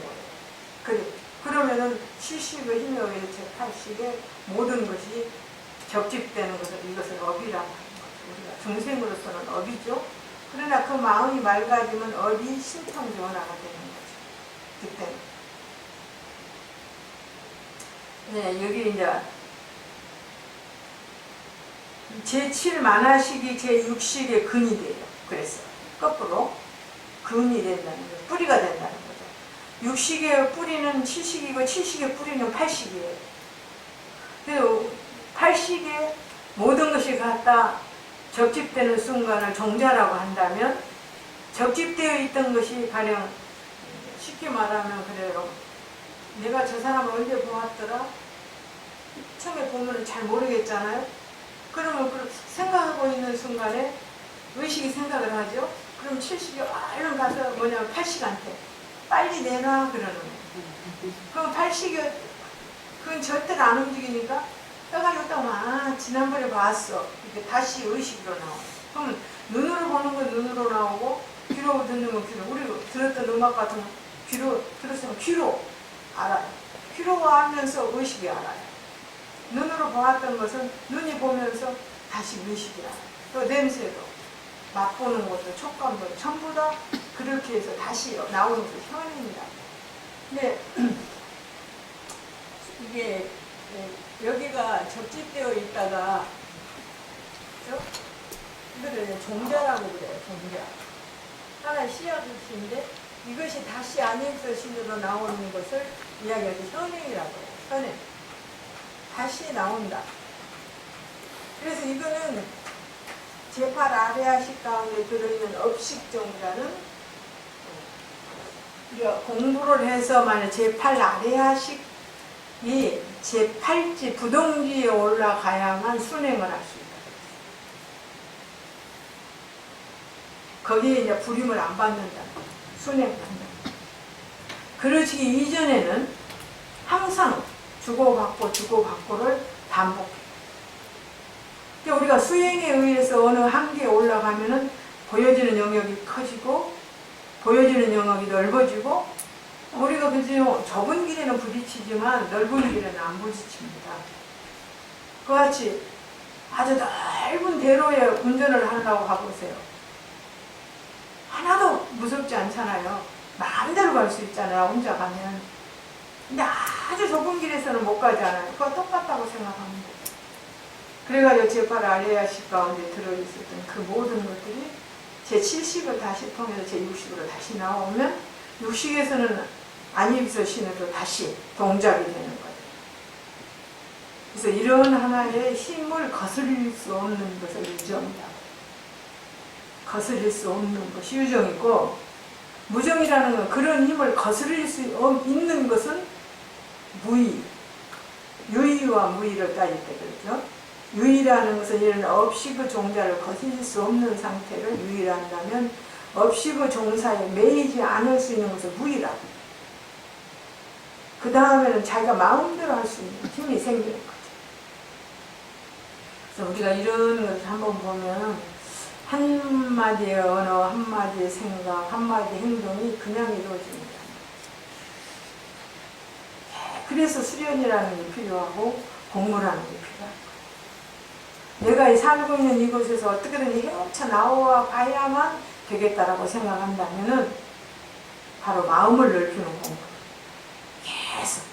거예요. 그러면은 7식의 힘에 의해 제 8식의 모든 것이 적집되는 것을 이것을 업이라고 하는 거죠. 우리가 중생으로서는 업이죠. 그러나 그 마음이 맑아지면 업이 신통변화가 되는 거죠. 그때. 네, 여기 이제 제7 만화식이 제6식의 근이 돼요. 그래서 거꾸로 근이 된다는 거예요. 뿌리가 된다는 거죠. 6식의 뿌리는 7식이고 7식의 뿌리는 8식이에요. 그래서 8식의 모든 것이 갖다 적집되는 순간을 종자라고 한다면 적집되어 있던 것이 가령 쉽게 말하면 그래요. 내가 저 사람을 언제 보았더라? 처음에 보면 잘 모르겠잖아요. 그러면 생각하고 있는 순간에 의식이 생각을 하죠. 그럼 7식이 얼른 가서 뭐냐면 8식한테 빨리 내놔 그러는 거예요. 그럼 8식이 그건 절대로 안 움직이니까 떠가지고 딱 지난번에 봤어. 이렇게 다시 의식으로 나와요. 그러면 눈으로 보는 건 눈으로 나오고 귀로 듣는 건 귀로. 우리 들었던 음악 같은 건 귀로 들었으면 귀로 알아요. 귀로 알면서 의식이 알아요. 눈으로 보았던 것은 눈이 보면서 다시 의식이 알아요. 또 냄새도 맛보는 것도 촉감도 전부 다 그렇게 해서 다시 나오는 게 현입니다. 근데 이게 여기가 적집되어 있다가 그렇죠? 이거를 종자라고 그래요. 종자. 하나의 씨앗인데 이것이 다시 안임서 신으로 나오는 것을 이야기할 때 현행이라고 해요. 현행. 다시 나온다. 그래서 이거는 제8 아레아식 가운데 들어있는 업식종자는 우리가 공부를 해서 만약 제8 아레아식이 제8지 부동지에 올라가야만 순행을 할 수 있다. 거기에 이제 불임을 안 받는다. 순행한다. 그러시기 이전에는 항상 주고받고를 반복해요. 우리가 수행에 의해서 어느 한계에 올라가면은 보여지는 영역이 커지고 보여지는 영역이 넓어지고 우리가 그저 좁은 길에는 부딪히지만 넓은 길에는 안 부딪힙니다. 그같이 아주 넓은 대로에 운전을 하려고 가보세요. 하나도 무섭지 않잖아요. 마음대로 갈 수 있잖아요. 혼자 가면. 근데 아주 좁은 길에서는 못 가잖아요. 그거 똑같다고 생각하면 돼요. 그래가지고 제8 아레아식 가운데 들어있었던 그 모든 것들이 제7식을 다시 통해서 제6식으로 다시 나오면 6식에서는 안임서 신으로 다시 동작이 되는 거예요. 그래서 이런 하나의 힘을 거스릴 수 없는 것을 유정이다. 거스릴 수 없는 것이 유정이고, 무정이라는 건 그런 힘을 거스릴 수 있는 것은 무의. 유의와 무의를 따질 때 그렇죠. 유의라는 것은 이런 없이 그 종자를 거스릴 수 없는 상태를 유의한다면, 없이 그 종사에 매이지 않을 수 있는 것을 무의라고. 그 다음에는 자기가 마음대로 할 수 있는 힘이 생기는 거죠. 그래서 우리가 이런 것을 한번 보면 한마디의 언어, 한마디의 생각, 한마디의 행동이 그냥 이루어집니다. 그래서 수련이라는 게 필요하고 공부라는 게 필요한 거예요. 내가 살고 있는 이곳에서 어떻게든 헤엄쳐 나와 봐야만 되겠다라고 생각한다면은 바로 마음을 넓히는 공부. 계속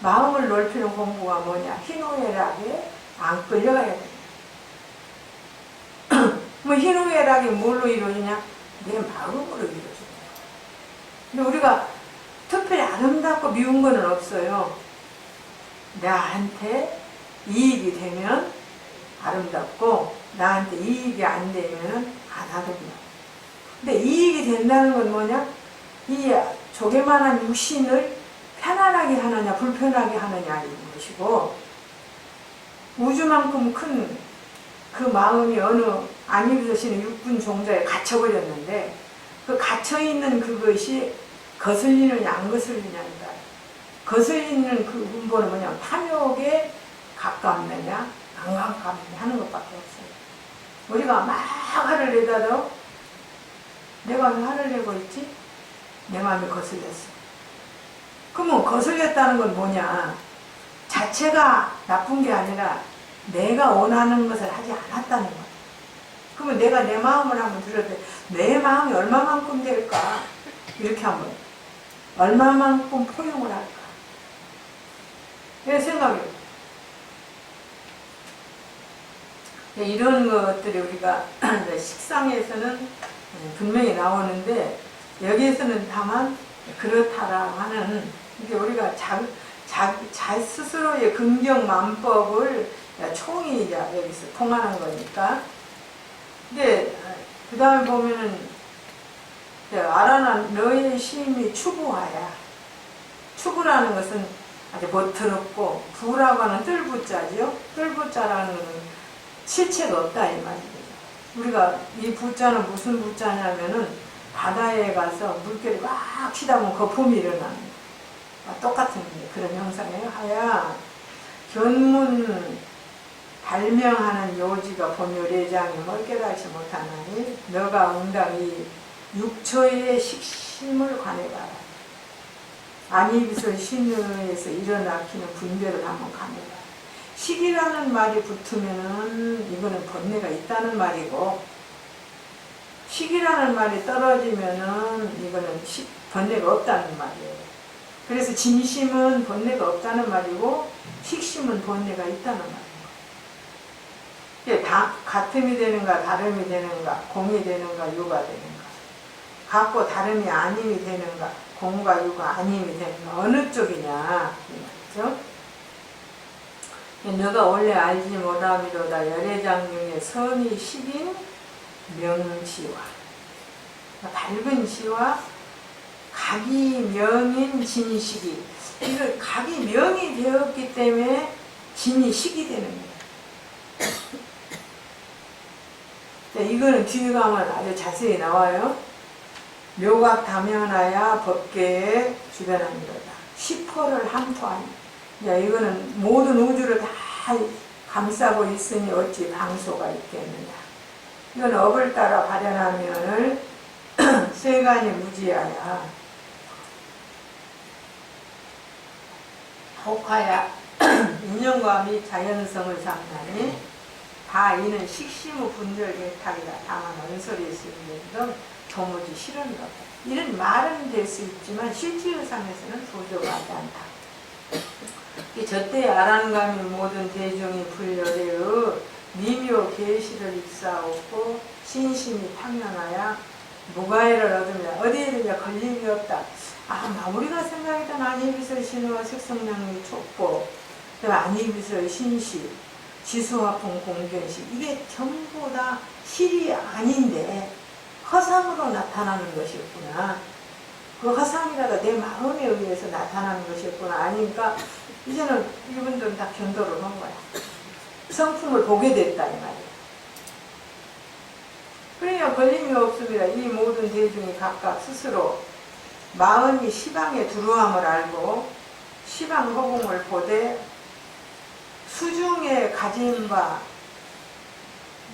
마음을 넓히는 공부가 뭐냐? 희노애락에 안 끌려가야 됩니다. 뭐 희노애락이 뭘로 이루어지냐? 내 마음으로 이루어집니다. 근데 우리가 특별히 아름답고 미운 거는 없어요. 나한테 이익이 되면 아름답고 나한테 이익이 안 되면 안 아름답고. 근데 이익이 된다는 건 뭐냐? 이 조개만한 육신을 편안하게 하느냐 불편하게 하느냐인 것이고, 우주만큼 큰 그 마음이 어느 안입으시는 육군 종자에 갇혀버렸는데, 그 갇혀있는 그것이 거슬리느냐 안 거슬리냐입니다. 거슬리는 그 분본은 뭐냐? 탐욕에 가깝느냐 안 가깝느냐 하는 것밖에 없어요. 우리가 막 화를 내다도 내가 왜 화를 내고 있지? 내 마음이 거슬렸어. 그러면 거슬렸다는 건 뭐냐? 자체가 나쁜 게 아니라 내가 원하는 것을 하지 않았다는 거야. 그러면 내가 내 마음을 한번 들여도 내 마음이 얼마만큼 될까? 이렇게 한번 얼마만큼 포용을 할까? 내 생각이에요. 이런 것들이 우리가 식상에서는 분명히 나오는데, 여기에서는 다만 그렇다라고 하는, 이게 우리가 자 스스로의 긍정 만법을 총이 여기서 통하는 거니까. 근데 그 다음에 보면은 알아나 너의 심이 추부하야. 추부라는 것은 아주 멋스럽고, 부라고 하는 뜰부자죠. 뜰부자라는 것은 실체가 없다 이 말이죠. 우리가 이 부자는 무슨 부자냐면은 바다에 가서 물결이 막 치다 보면 거품이 일어나는 똑같은 그런 형상이에요. 하야 견문 발명하는 요지가 본요래장임을 깨닫지 못하나니 너가 응당히 육처의 식심을 관해봐라. 안이비설 신유에서 일어나키는 분별을 한번 관해봐라. 식이라는 말이 붙으면은 이거는 번뇌가 있다는 말이고, 식이라는 말이 떨어지면은 이거는 번뇌가 없다는 말이에요. 그래서 진심은 번뇌가 없다는 말이고, 식심은 번뇌가 있다는 말이에요. 같음이 되는가 다름이 되는가, 공이 되는가 유가 되는가, 같고 다름이 아님이 되는가, 공과 유가 아님이 되는가, 어느 쪽이냐 이 말이죠. 너가 원래 알지 못함이로다 열애장 중에 선이 식인 명지와, 밝은 지와 각이 명인 진식이, 이거 각이 명이 되었기 때문에 진이 식이 되는 거예요. 이거는 뒤에 가면 아주 자세히 나와요. 묘각 다면하야 법계에 주변합니다. 시포를 함토하니. 이거는 모든 우주를 다 감싸고 있으니 어찌 방소가 있겠느냐. 이건 업을 따라 발현하면을 세간이 무지하야. 혹하야 인연과 및 자연성을 잡나니 다 이는 식심의 분별개탁이다. 다만 언설이 있는 등 도무지 싫은 것. 이런 말은 될 수 있지만 실질상에서는 도저하지 않다. 저때 아란감이 모든 대중이 불려대의 미묘 계시를 입사하고 신심이 탕연하야 무가해를 얻으며 어디에든지 걸림이 없다. 우리가 생각했던 안이비설 신호와 색성량이 좁고 그다음에 안이비설 신시, 지수화풍 공견시, 이게 전부 다 실이 아닌데 허상으로 나타나는 것이었구나. 그 허상이라도 내 마음에 의해서 나타나는 것이었구나. 아니니까 이제는 이분들은 다 견도를 한 거야. 성품을 보게 됐다 이 말이야. 그러니까 걸림이 없습니다. 이 모든 대중이 각각 스스로 마음이 시방에 두루함을 알고 시방 허공을 보되 수중에 가진 바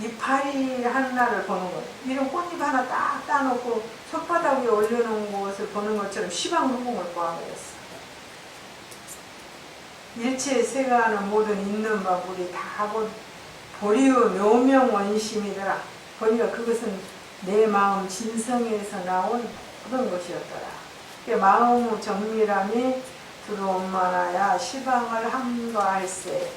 이파리 하나를 보는 거예요. 이런 꽃잎 하나 딱 따놓고 손바닥 위에 올려놓은 것을 보는 것처럼 시방 허공을 보아버렸어. 일체에 세가하는 모든 있는 바물이 다 곧 보리의 묘명 원심이더라. 보니까 그것은 내 마음 진성에서 나온 그런 것이었더라. 마음의 정밀함이 들어옴마나야 시방을 함도할세.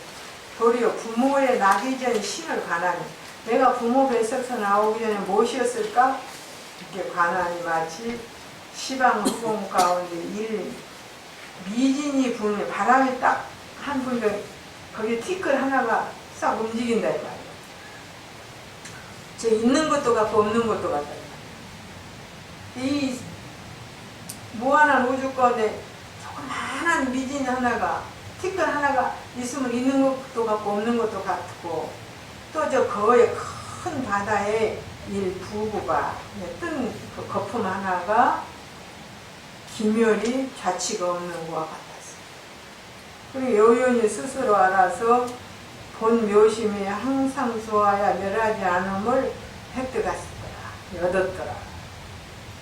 도리어 부모의 나기 전 신을 관하니, 내가 부모 뱃속에서 나오기 전에 무엇이었을까? 이렇게 관하니 마치 시방 후공 가운데 일 미진이 부는 바람이 딱 한 분가 거기에 티끌 하나가 싹 움직인다 이 말이야. 저 있는 것도 같고 없는 것도 같다. 이 무한한 우주 가운데 조그마한 미진 하나가, 티끌 하나가 있으면 있는 것도 같고 없는 것도 같고, 또 저 거의 큰 바다에 일 부부가 뜬 그 거품 하나가 기멸이 좌치가 없는 것과 같았어. 그리고 여연이 스스로 알아서 본 묘심이 항상 좋아야 멸하지 않음을 획득하시더라, 얻었더라.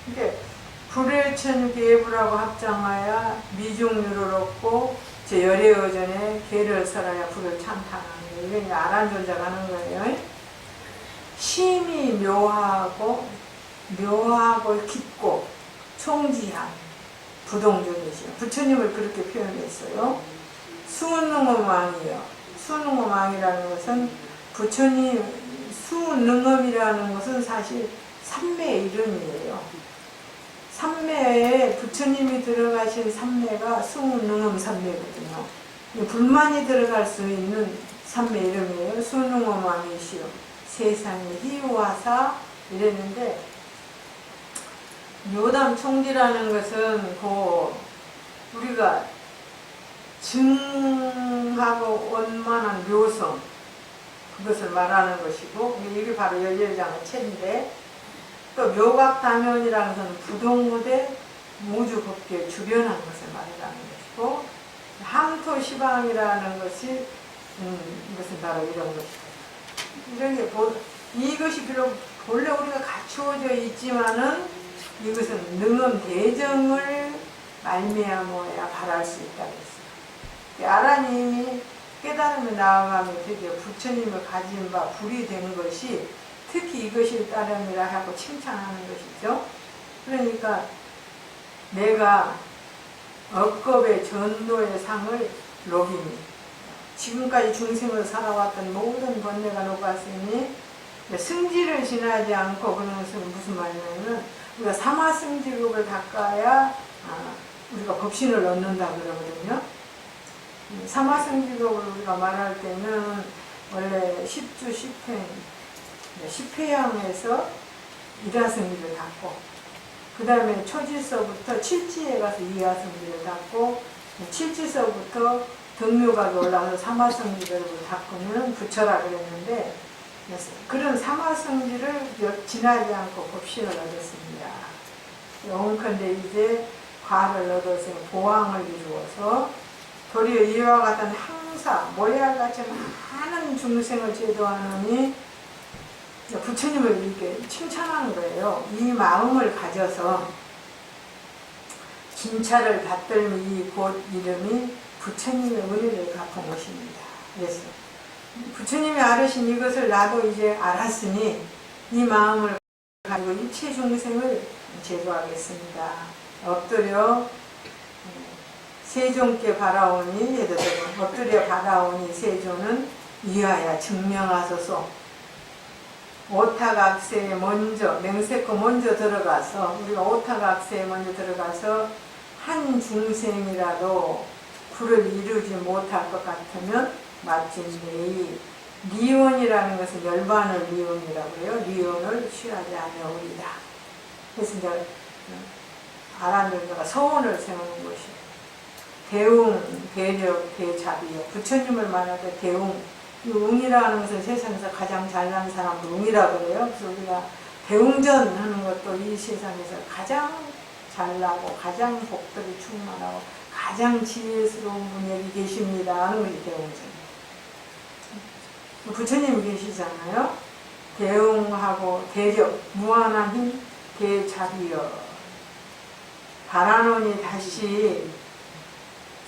이게 불일천 계부라고 합장하여 미중류를 얻고 제 열애어전에 계를 설하여 불을 찬탄하는 거예요. 이게 아란존자가 하는 거예요. 심이 묘하고 깊고 총지한 부동존이시요. 부처님을 그렇게 표현했어요. 수능엄왕이요. 수능엄왕이라는 것은 부처님, 수능엄이라는 것은 사실 삼매의 이름이에요. 삼매에 부처님이 들어가신 삼매가 수능엄 삼매거든요. 불만이 들어갈 수 있는 삼매 이름이에요. 수능엄왕이시요. 세상에 희유하사 이랬는데, 요담총지라는 것은 우리가 증하고 원만한 묘성, 그것을 말하는 것이고, 이게 바로 열렬장의 체인데, 또 묘각다면이라는 것은 부동무대 무주법계 주변한 것을 말하는 것이고, 항토시방이라는 것이 이것은 바로 이런 것이고, 이런 게 이것이 비록 본래 우리가 갖추어져 있지만은 이것은 능엄 대정을 말미암아야 바랄 수 있다고 했어요. 아라님이 깨달음에 나아가며 드디어 부처님을 가진 바 불이 된 것이 특히 이것이 따름이라 하고 칭찬하는 것이죠. 그러니까 내가 억겁의 전도의 상을 녹이니, 지금까지 중생을 살아왔던 모든 번뇌가 녹았으니 승지를 지나지 않고, 그런 것은 무슨 말이냐면 우리가 사마승지급을 닦아야 우리가 법신을 얻는다 그러거든요. 사마승지급을 우리가 말할 때는 원래 10주 10회양에서 일하승지를 닦고, 그 다음에 초지서부터 칠지에 가서 이하승지를 닦고, 칠지서부터 등묘각에 올라가서 사마승지를 닦으면 부처라 그랬는데, 그런 사마승지를 지나지 않고 법신을 얻었습니다. 영컨대 이제 과를 얻어서 보왕을 이루어서 도리어 이와 같은 항사 모래알같이 많은 중생을 제도하느니 부처님을 이렇게 칭찬하는 거예요. 이 마음을 가져서 진찰을 받들미 이 곳 이름이 부처님의 은혜를 갚은 것입니다. 그래서 부처님이 알으신 이것을 나도 이제 알았으니 이 마음을 가지고 일체 중생을 제도하겠습니다. 엎드려 세존께 바라오니, 엎드려 바라오니 세존은 이하야 증명하소서. 오타각세에 먼저, 맹세코 먼저 들어가서, 우리가 오타각세에 먼저 들어가서 한 중생이라도 불을 이루지 못할 것 같으면 마침내이 리온이라는 것은 열반을 리온이라고 해요. 리온을 취하지 아니하오리다. 그래서 이제 아란존자가 서원을 세우는 것이 대웅, 대력, 대자비요. 부처님을 말할 때 대웅, 이 웅이라는 것은 세상에서 가장 잘난 사람도 웅이라고 그래요. 그래서 우리가 대웅전 하는 것도 이 세상에서 가장 잘나고 가장 복들이 충만하고 가장 지혜스러운 분이 여기 계십니다 하는 것이 대웅전. 부처님 계시잖아요. 대웅하고 대력, 무한한 힘, 대자비여. 바라노니 다시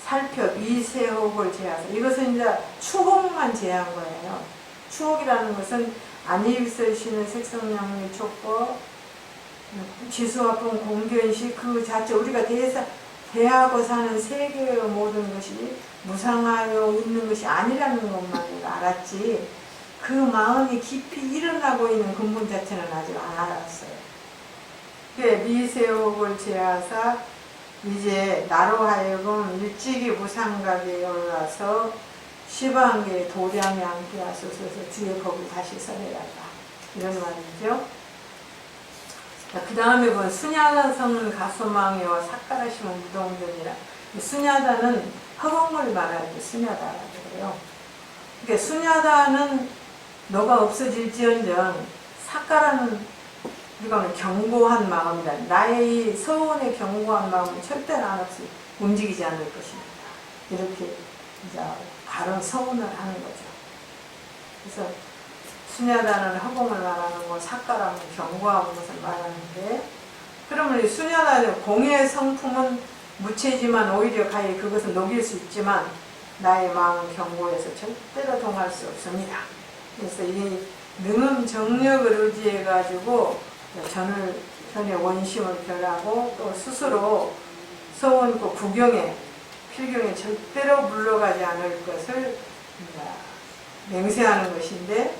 살펴 미세혹을 제하서. 이것은 이제 추억만 제한 거예요. 추억이라는 것은 안입설신의 색성량의 촉법, 지수화풍 공견시 그 자체 우리가 대하고 사는 세계의 모든 것이 무상하여 있는 것이 아니라는 것만 우리가 알았지, 그 마음이 깊이 일어나고 있는 근본 자체는 아직 안 알았어요. 미세혹을 제하사 이제 나로 하여금 일찍이 무상각에 올라서 시방계에 도량에 앉게 하소서. 주의 법을 다시 설해야다, 이런 말이죠. 그 다음에 본 수냐다성은 가소망이와 삭가라심은 무동전이라. 수냐다는 허공을 말하죠. 수냐다라고 그래요. 그러니까 수냐다는 너가 없어질지언정, 삭가라는 우리가 견고한 마음이다. 나의 이 서원의 견고한 마음은 절대로 안 없이 움직이지 않을 것입니다. 이렇게 이제 바른 서원을 하는 거죠. 그래서 수냐다는 허공을 말하는 거, 삭가라는 견고한 것을 말하는데, 그러면 이 수냐다는 공의 성품은 무체지만 오히려 가히 그것을 녹일 수 있지만 나의 마음은 견고해서 절대로 동할 수 없습니다. 그래서 이 능음 정력을 의지해 가지고 전의 원심을 결하고 또 스스로 서원고 구경에 필경에 절대로 물러가지 않을 것을 맹세하는 것인데,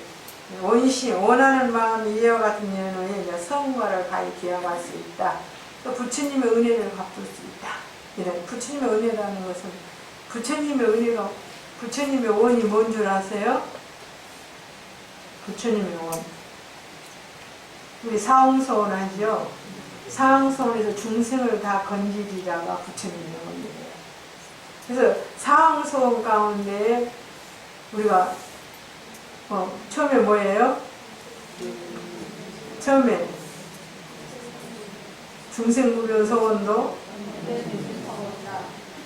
원심, 원하는 마음이 이와 같은 연후에 성과를 가히 기약할 수 있다. 또 부처님의 은혜를 갚을 수 있다. 이런 부처님의 은혜라는 것은, 부처님의 은혜가, 부처님의 원이 뭔 줄 아세요? 부처님의 원. 우리 사홍서원 하죠. 사홍서원에서 중생을 다 건지리라가 부처님의 원이에요. 그래서 사홍서원 가운데 우리가 처음에 뭐예요? 처음에 중생무변서원도,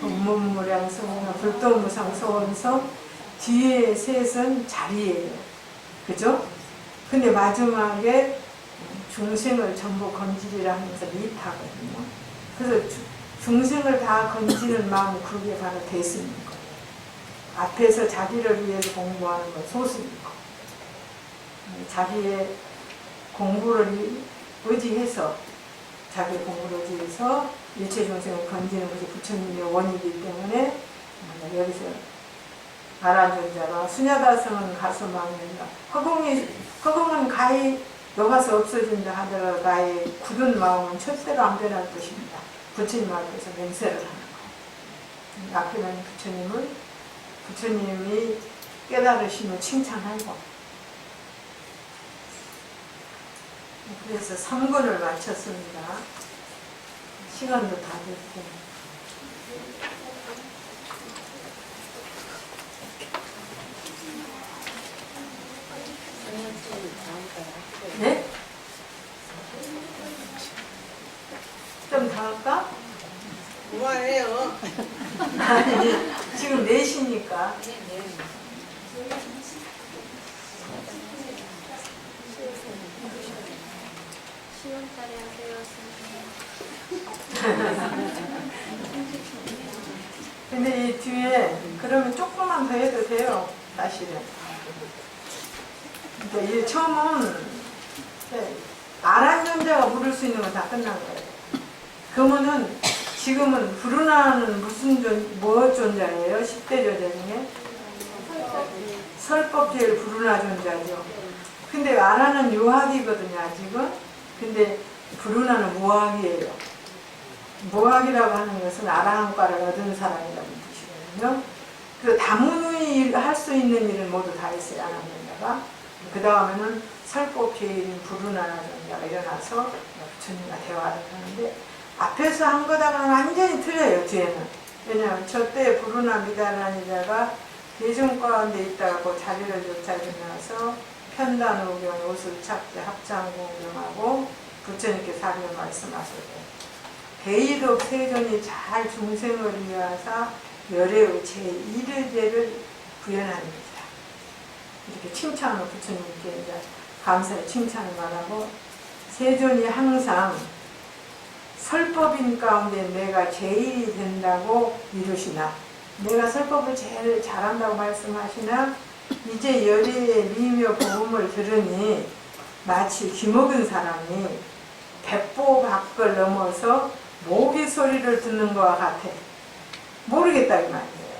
법문무량서원, 불도무상서원서, 뒤에 셋은 자리예요. 그죠? 근데 마지막에 중생을 전부 건지리라 하면서 밑하거든요. 그래서 중생을 다 건지는 마음이 그게 바로 대승인 거예요. 앞에서 자기를 위해서 공부하는 건 소승이고, 자기의 공부를 의지해서, 자기 공부를 의지해서 일체 중생을 건지는 것이 부처님의 원이기 때문에 여기서 아란존자가 수냐다성은 가소망인가, 허공은 가히 녹아서 없어진다 하더라도 나의 굳은 마음은 절대로 안 변할 것입니다. 부처님 앞에서 맹세를 하는 거예요. 앞에는 부처님이 깨달으심을 칭찬하고, 그래서 3권을 마쳤습니다. 시간도 다 됐고. 네? 좀 더 할까? 그만해요. 아니, 지금 4시니까. 시원짜리 하세요. 근데 이 뒤에 그러면 조금만 더 해도 돼요. 사실은. 그러니까 이 처음은 아란존자가 부를 수 있는 건 다 끝난 거예요. 그러면은 지금은 불운하는 무슨 존자예요? 10대 존자 중에? 설법제일 불운하 존자죠. 근데 아란은 유학이거든요, 아직은. 근데 불운하는 무학이에요. 무학이라고 하는 것은 아라한과를 얻은 사람이라는 뜻이에요. 있거든요. 그 다문의 할 수 있는 일은 모두 다 했어요. 안암전자가. 그 다음에는 설법제일인 불운하전자가 일어나서 부처님과 대화를 하는데 앞에서 한 거다가는 완전히 틀려요. 뒤에는. 왜냐하면 저때 불운합니다라는 대중 가운데 있다가 그 자리를 쫓아 일어나서 편단오경, 오술착제, 합장공경하고 부처님께 사리를 말씀하실 때 대의록 세존이 잘 중생을 위하사 열애의 제1의제를 구현합니다. 이렇게 칭찬을 부처님께 이제 감사의 칭찬을 말하고 세존이 항상 설법인 가운데 내가 제일이 된다고 이루시나 내가 설법을 제일 잘한다고 말씀하시나 이제 열애의 미묘 복음을 들으니 마치 귀먹은 사람이 백보 밖을 넘어서 모기 소리를 듣는 것과 같아. 모르겠다 이 말이에요.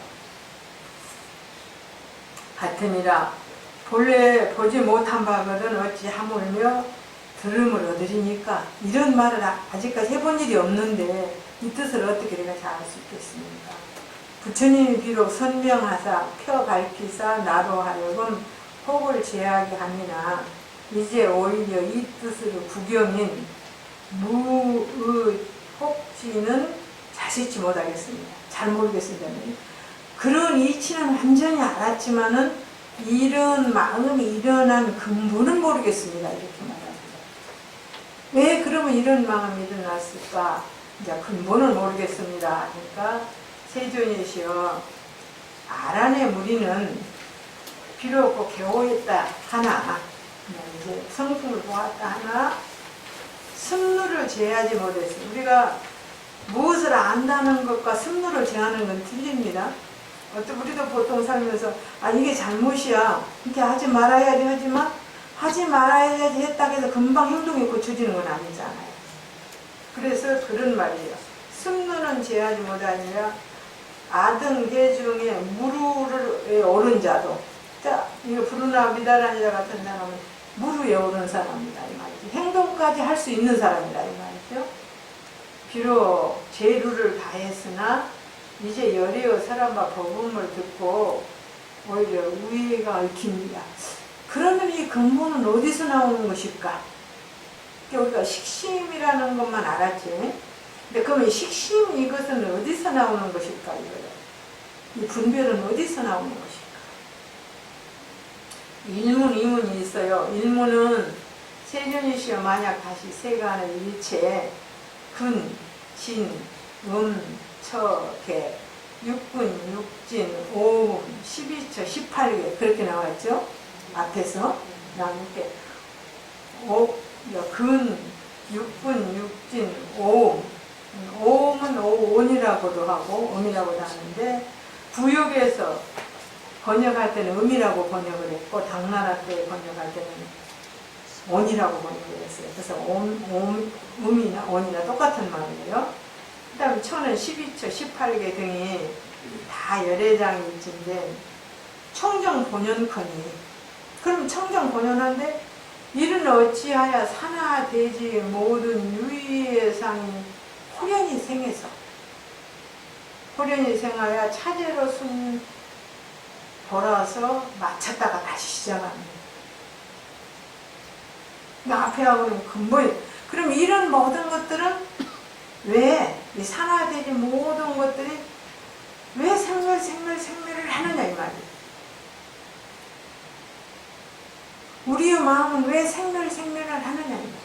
같으니라 본래 보지 못한 바거든 어찌 하물며 들음을 얻으리니까. 이런 말을 아직까지 해본 일이 없는데 이 뜻을 어떻게 내가 잘 알 수 있겠습니까? 부처님이 비록 선명하사 펴 밝히사 나로 하여금 혹을 제하게 하니나 이제 오히려 이 뜻으로 구경인 무의 혹지는 자식지 못하겠습니다. 잘 모르겠습니다. 그런 이치는 완전히 알았지만은 이런 마음이 일어난 근본은 모르겠습니다. 이렇게 말합니다. 왜 그러면 이런 마음이 일어났을까? 이제 근본을 모르겠습니다. 그러니까 세존이시여 아란의 무리는 비록 그 개호했다 하나 이제 성품을 보았다 하나 승루를 제하지 못했어요. 우리가 무엇을 안다는 것과 승루를 제하는 건 틀립니다. 우리도 보통 살면서 이게 잘못이야 이렇게 하지 말아야지 하지만 하지 말아야지 했다고 해서 금방 행동이 고쳐지는 건 아니잖아요. 그래서 그런 말이에요. 승루는 제하지 못하니라 아등 대중의 무루에 오른 자도 자 이거 불운합니다라는 자 같은 사람은 무루에 오른 사람이다 이 말이죠. 행동까지 할 수 있는 사람이다 이 말이죠. 비록 제루를 다했으나 이제 열애의 사람과 법음을 듣고 오히려 우애가 얽힙니다. 그러면 이 근본은 어디서 나오는 것일까? 우리가 식심이라는 것만 알았지. 근데 그러면 식심 이것은 어디서 나오는 것일까? 이거예요. 이 분별은 어디서 나오는 것일까? 일문, 이문이 있어요. 일문은 세존이시여 만약 다시 세간의 일체 근, 진, 처, 개, 육근, 육진, 오음, 12처, 18개 그렇게 나왔죠? 앞에서 이렇게 근, 육근, 육진, 오음 오음은 오온이라고도 하고 음이라고도 하는데 부역에서 번역할 때는 음이라고 번역을 했고 당나라 때 번역할 때는 온이라고 번역을 했어요. 그래서 음이나 온이나 똑같은 말이에요. 그 다음에 처는 12처, 18개 등이 다 열애장이 일진데 청정 본연커니 그럼 청정 본연한데 이는 어찌하여 산하 대지 모든 유의의 상이 호련이 생해서 호련이 생하여 차제로 순 돌아서 맞췄다가 다시 시작합니다. 앞에 하고는 근본이 그럼 이런 모든 것들은 왜 이 산화되지 모든 것들이 왜 생멸을 하느냐 이 말이에요. 우리의 마음은 왜 생멸을 하느냐 이 말이에요.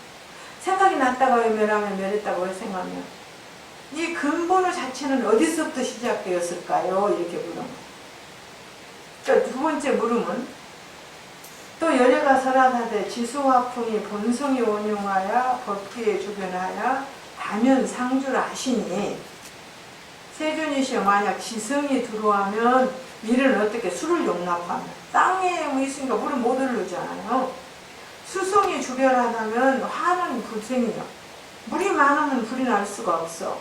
생각이 났다가 멸하면 멸했다고 생각하면 이 근본의 자체는 어디서부터 시작되었을까요? 이렇게 물은 거예요. 두 번째 물음은 또 열애가 설하사대 지수화풍이 본성이 원용하여 법기에 주변하여 다면 상주를 하시니 세존이시여 만약 지성이 들어오면 이는 어떻게 수를 용납하면 땅에 있으니까 물을 못 흐르잖아요. 수성이 주변하다면 화는 불생이요. 물이 많으면 불이 날 수가 없어.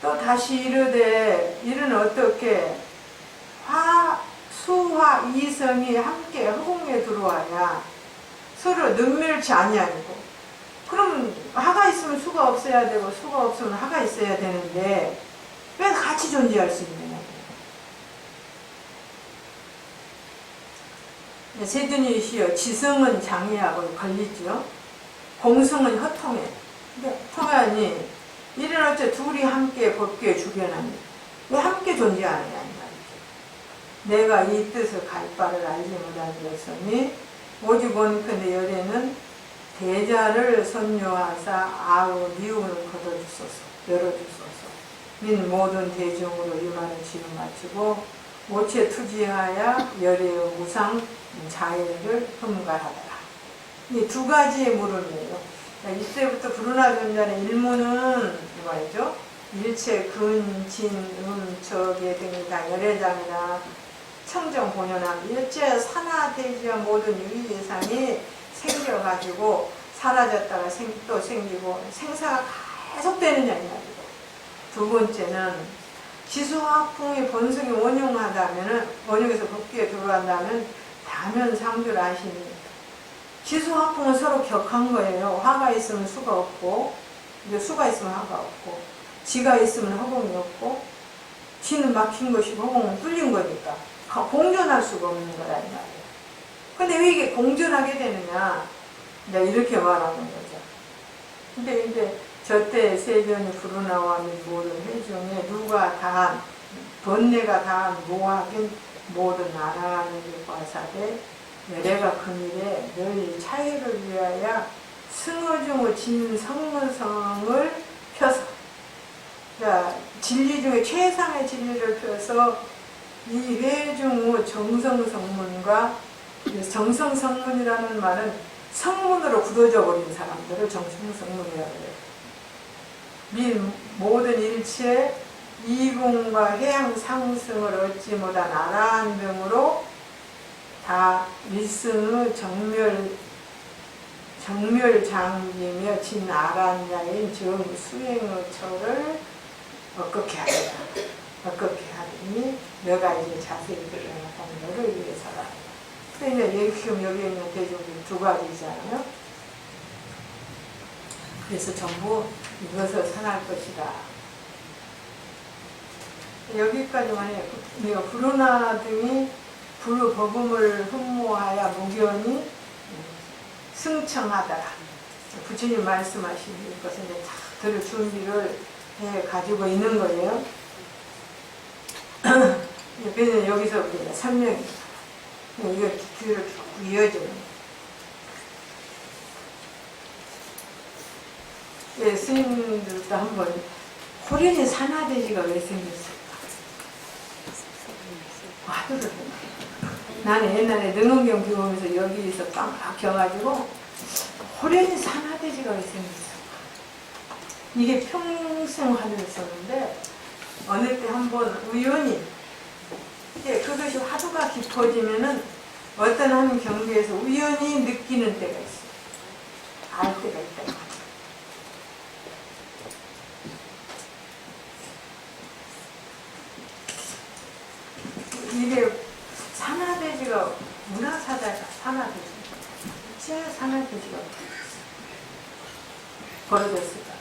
또 다시 이르되 이는 어떻게 수화 이성이 함께 허공에 들어와야 서로 능멸치 아니하고 그럼 화가 있으면 수가 없어야 되고 수가 없으면 화가 있어야 되는데 왜 같이 존재할 수 있느냐. 세준이시여 지성은 장애하고 걸리죠. 공성은 허통해. 근데 통하니 이는 어째 둘이 함께 법궤에 주변하니 왜 함께 존재하느냐 이 말이죠. 내가 이 뜻을 갈 바를 알지 못한 되었으니 오직 원컨대 열에는 대자를 선유하사 아우 미움을 걷어주소서 열어주소서. 민 모든 대중으로 이 말을 지금 마치고 오체 투지하여 열의 무상 자애를 흠가하더라. 이 두 가지의 물음이에요. 이때부터 불운하 존자의 일문은 말이죠. 일체 근, 진, 적의 등이 다 열애장이나 청정 본연함 일체 산화대지와 모든 유의예상이 생겨가지고 사라졌다가 또 생기고 생사가 계속되느냐 이 말이고. 두 번째는 지수화풍의 본성이 원흉하다면은 원흉에서 법기에 들어간다면 다면상주를 아시니 지수화풍은 서로 격한 거예요. 화가 있으면 수가 없고 이제 수가 있으면 화가 없고 지가 있으면 허공이 없고 지는 막힌 것이고 허공은 뚫린 거니까 공존할 수가 없는 거라 이 말이에요. 근데 왜 이게 공존하게 되느냐 이제 이렇게 말하는 거죠. 근데 이제 저때 세전이 불어나와 모든 회중에 누가 다한 번뇌가 다한 모하긴 모든 나라하는 과사대 내가 금일에 너희 차이를 위하여 승어중의 진성문성을 펴서 그러니까 진리 중에 최상의 진리를 펴서 이 회중의 정성성문과 정성성문이라는 말은 성문으로 굳어져 버린 사람들을 정성성문이라고 해요. 민 모든 일체 이공과 해양 상승을 얻지 못한 아라한 등으로 다 일승의 정멸장기며 진아란자인 정수행의 처를 어떻게 하리라. 어떻게 하리니 너가 이제 자세히 그려나가는 너를 위해서라. 근데 지금 여기 있는 대중들이 두 가지잖아요. 그래서 전부 이것을 선할 것이다. 여기까지만 해요. 내가 불운하 등이 불법음을 흠모하여 무견이 승청하더라. 부처님 말씀하신 것을 이제 다 들을 준비를 해 가지고 있는 거예요. 그래서 여기서 설명입니다. 이거 뒤로 쭉 이어져요. 예, 스님들도 한번 호련히 산화돼지가 왜 생겼을까? 화두를 해요. 나는 옛날에 능엄경 비우면서 여기서 꽉 박혀가지고 호련히 산화돼지가 왜 생겼을까? 이게 평생 화두를 썼는데 어느 때 한번 우연히 이제 그것이 화두가 깊어지면은 어떤 한 경계에서 우연히 느끼는 때가 있어요. 알 때가 있다. 이게 산화돼지가 문화사자가 산화돼지, 제 산화돼지가 벌어졌을까?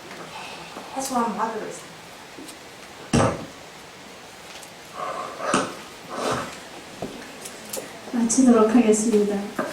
계속 한번 화두를 했어요. 마치도록 하겠습니다.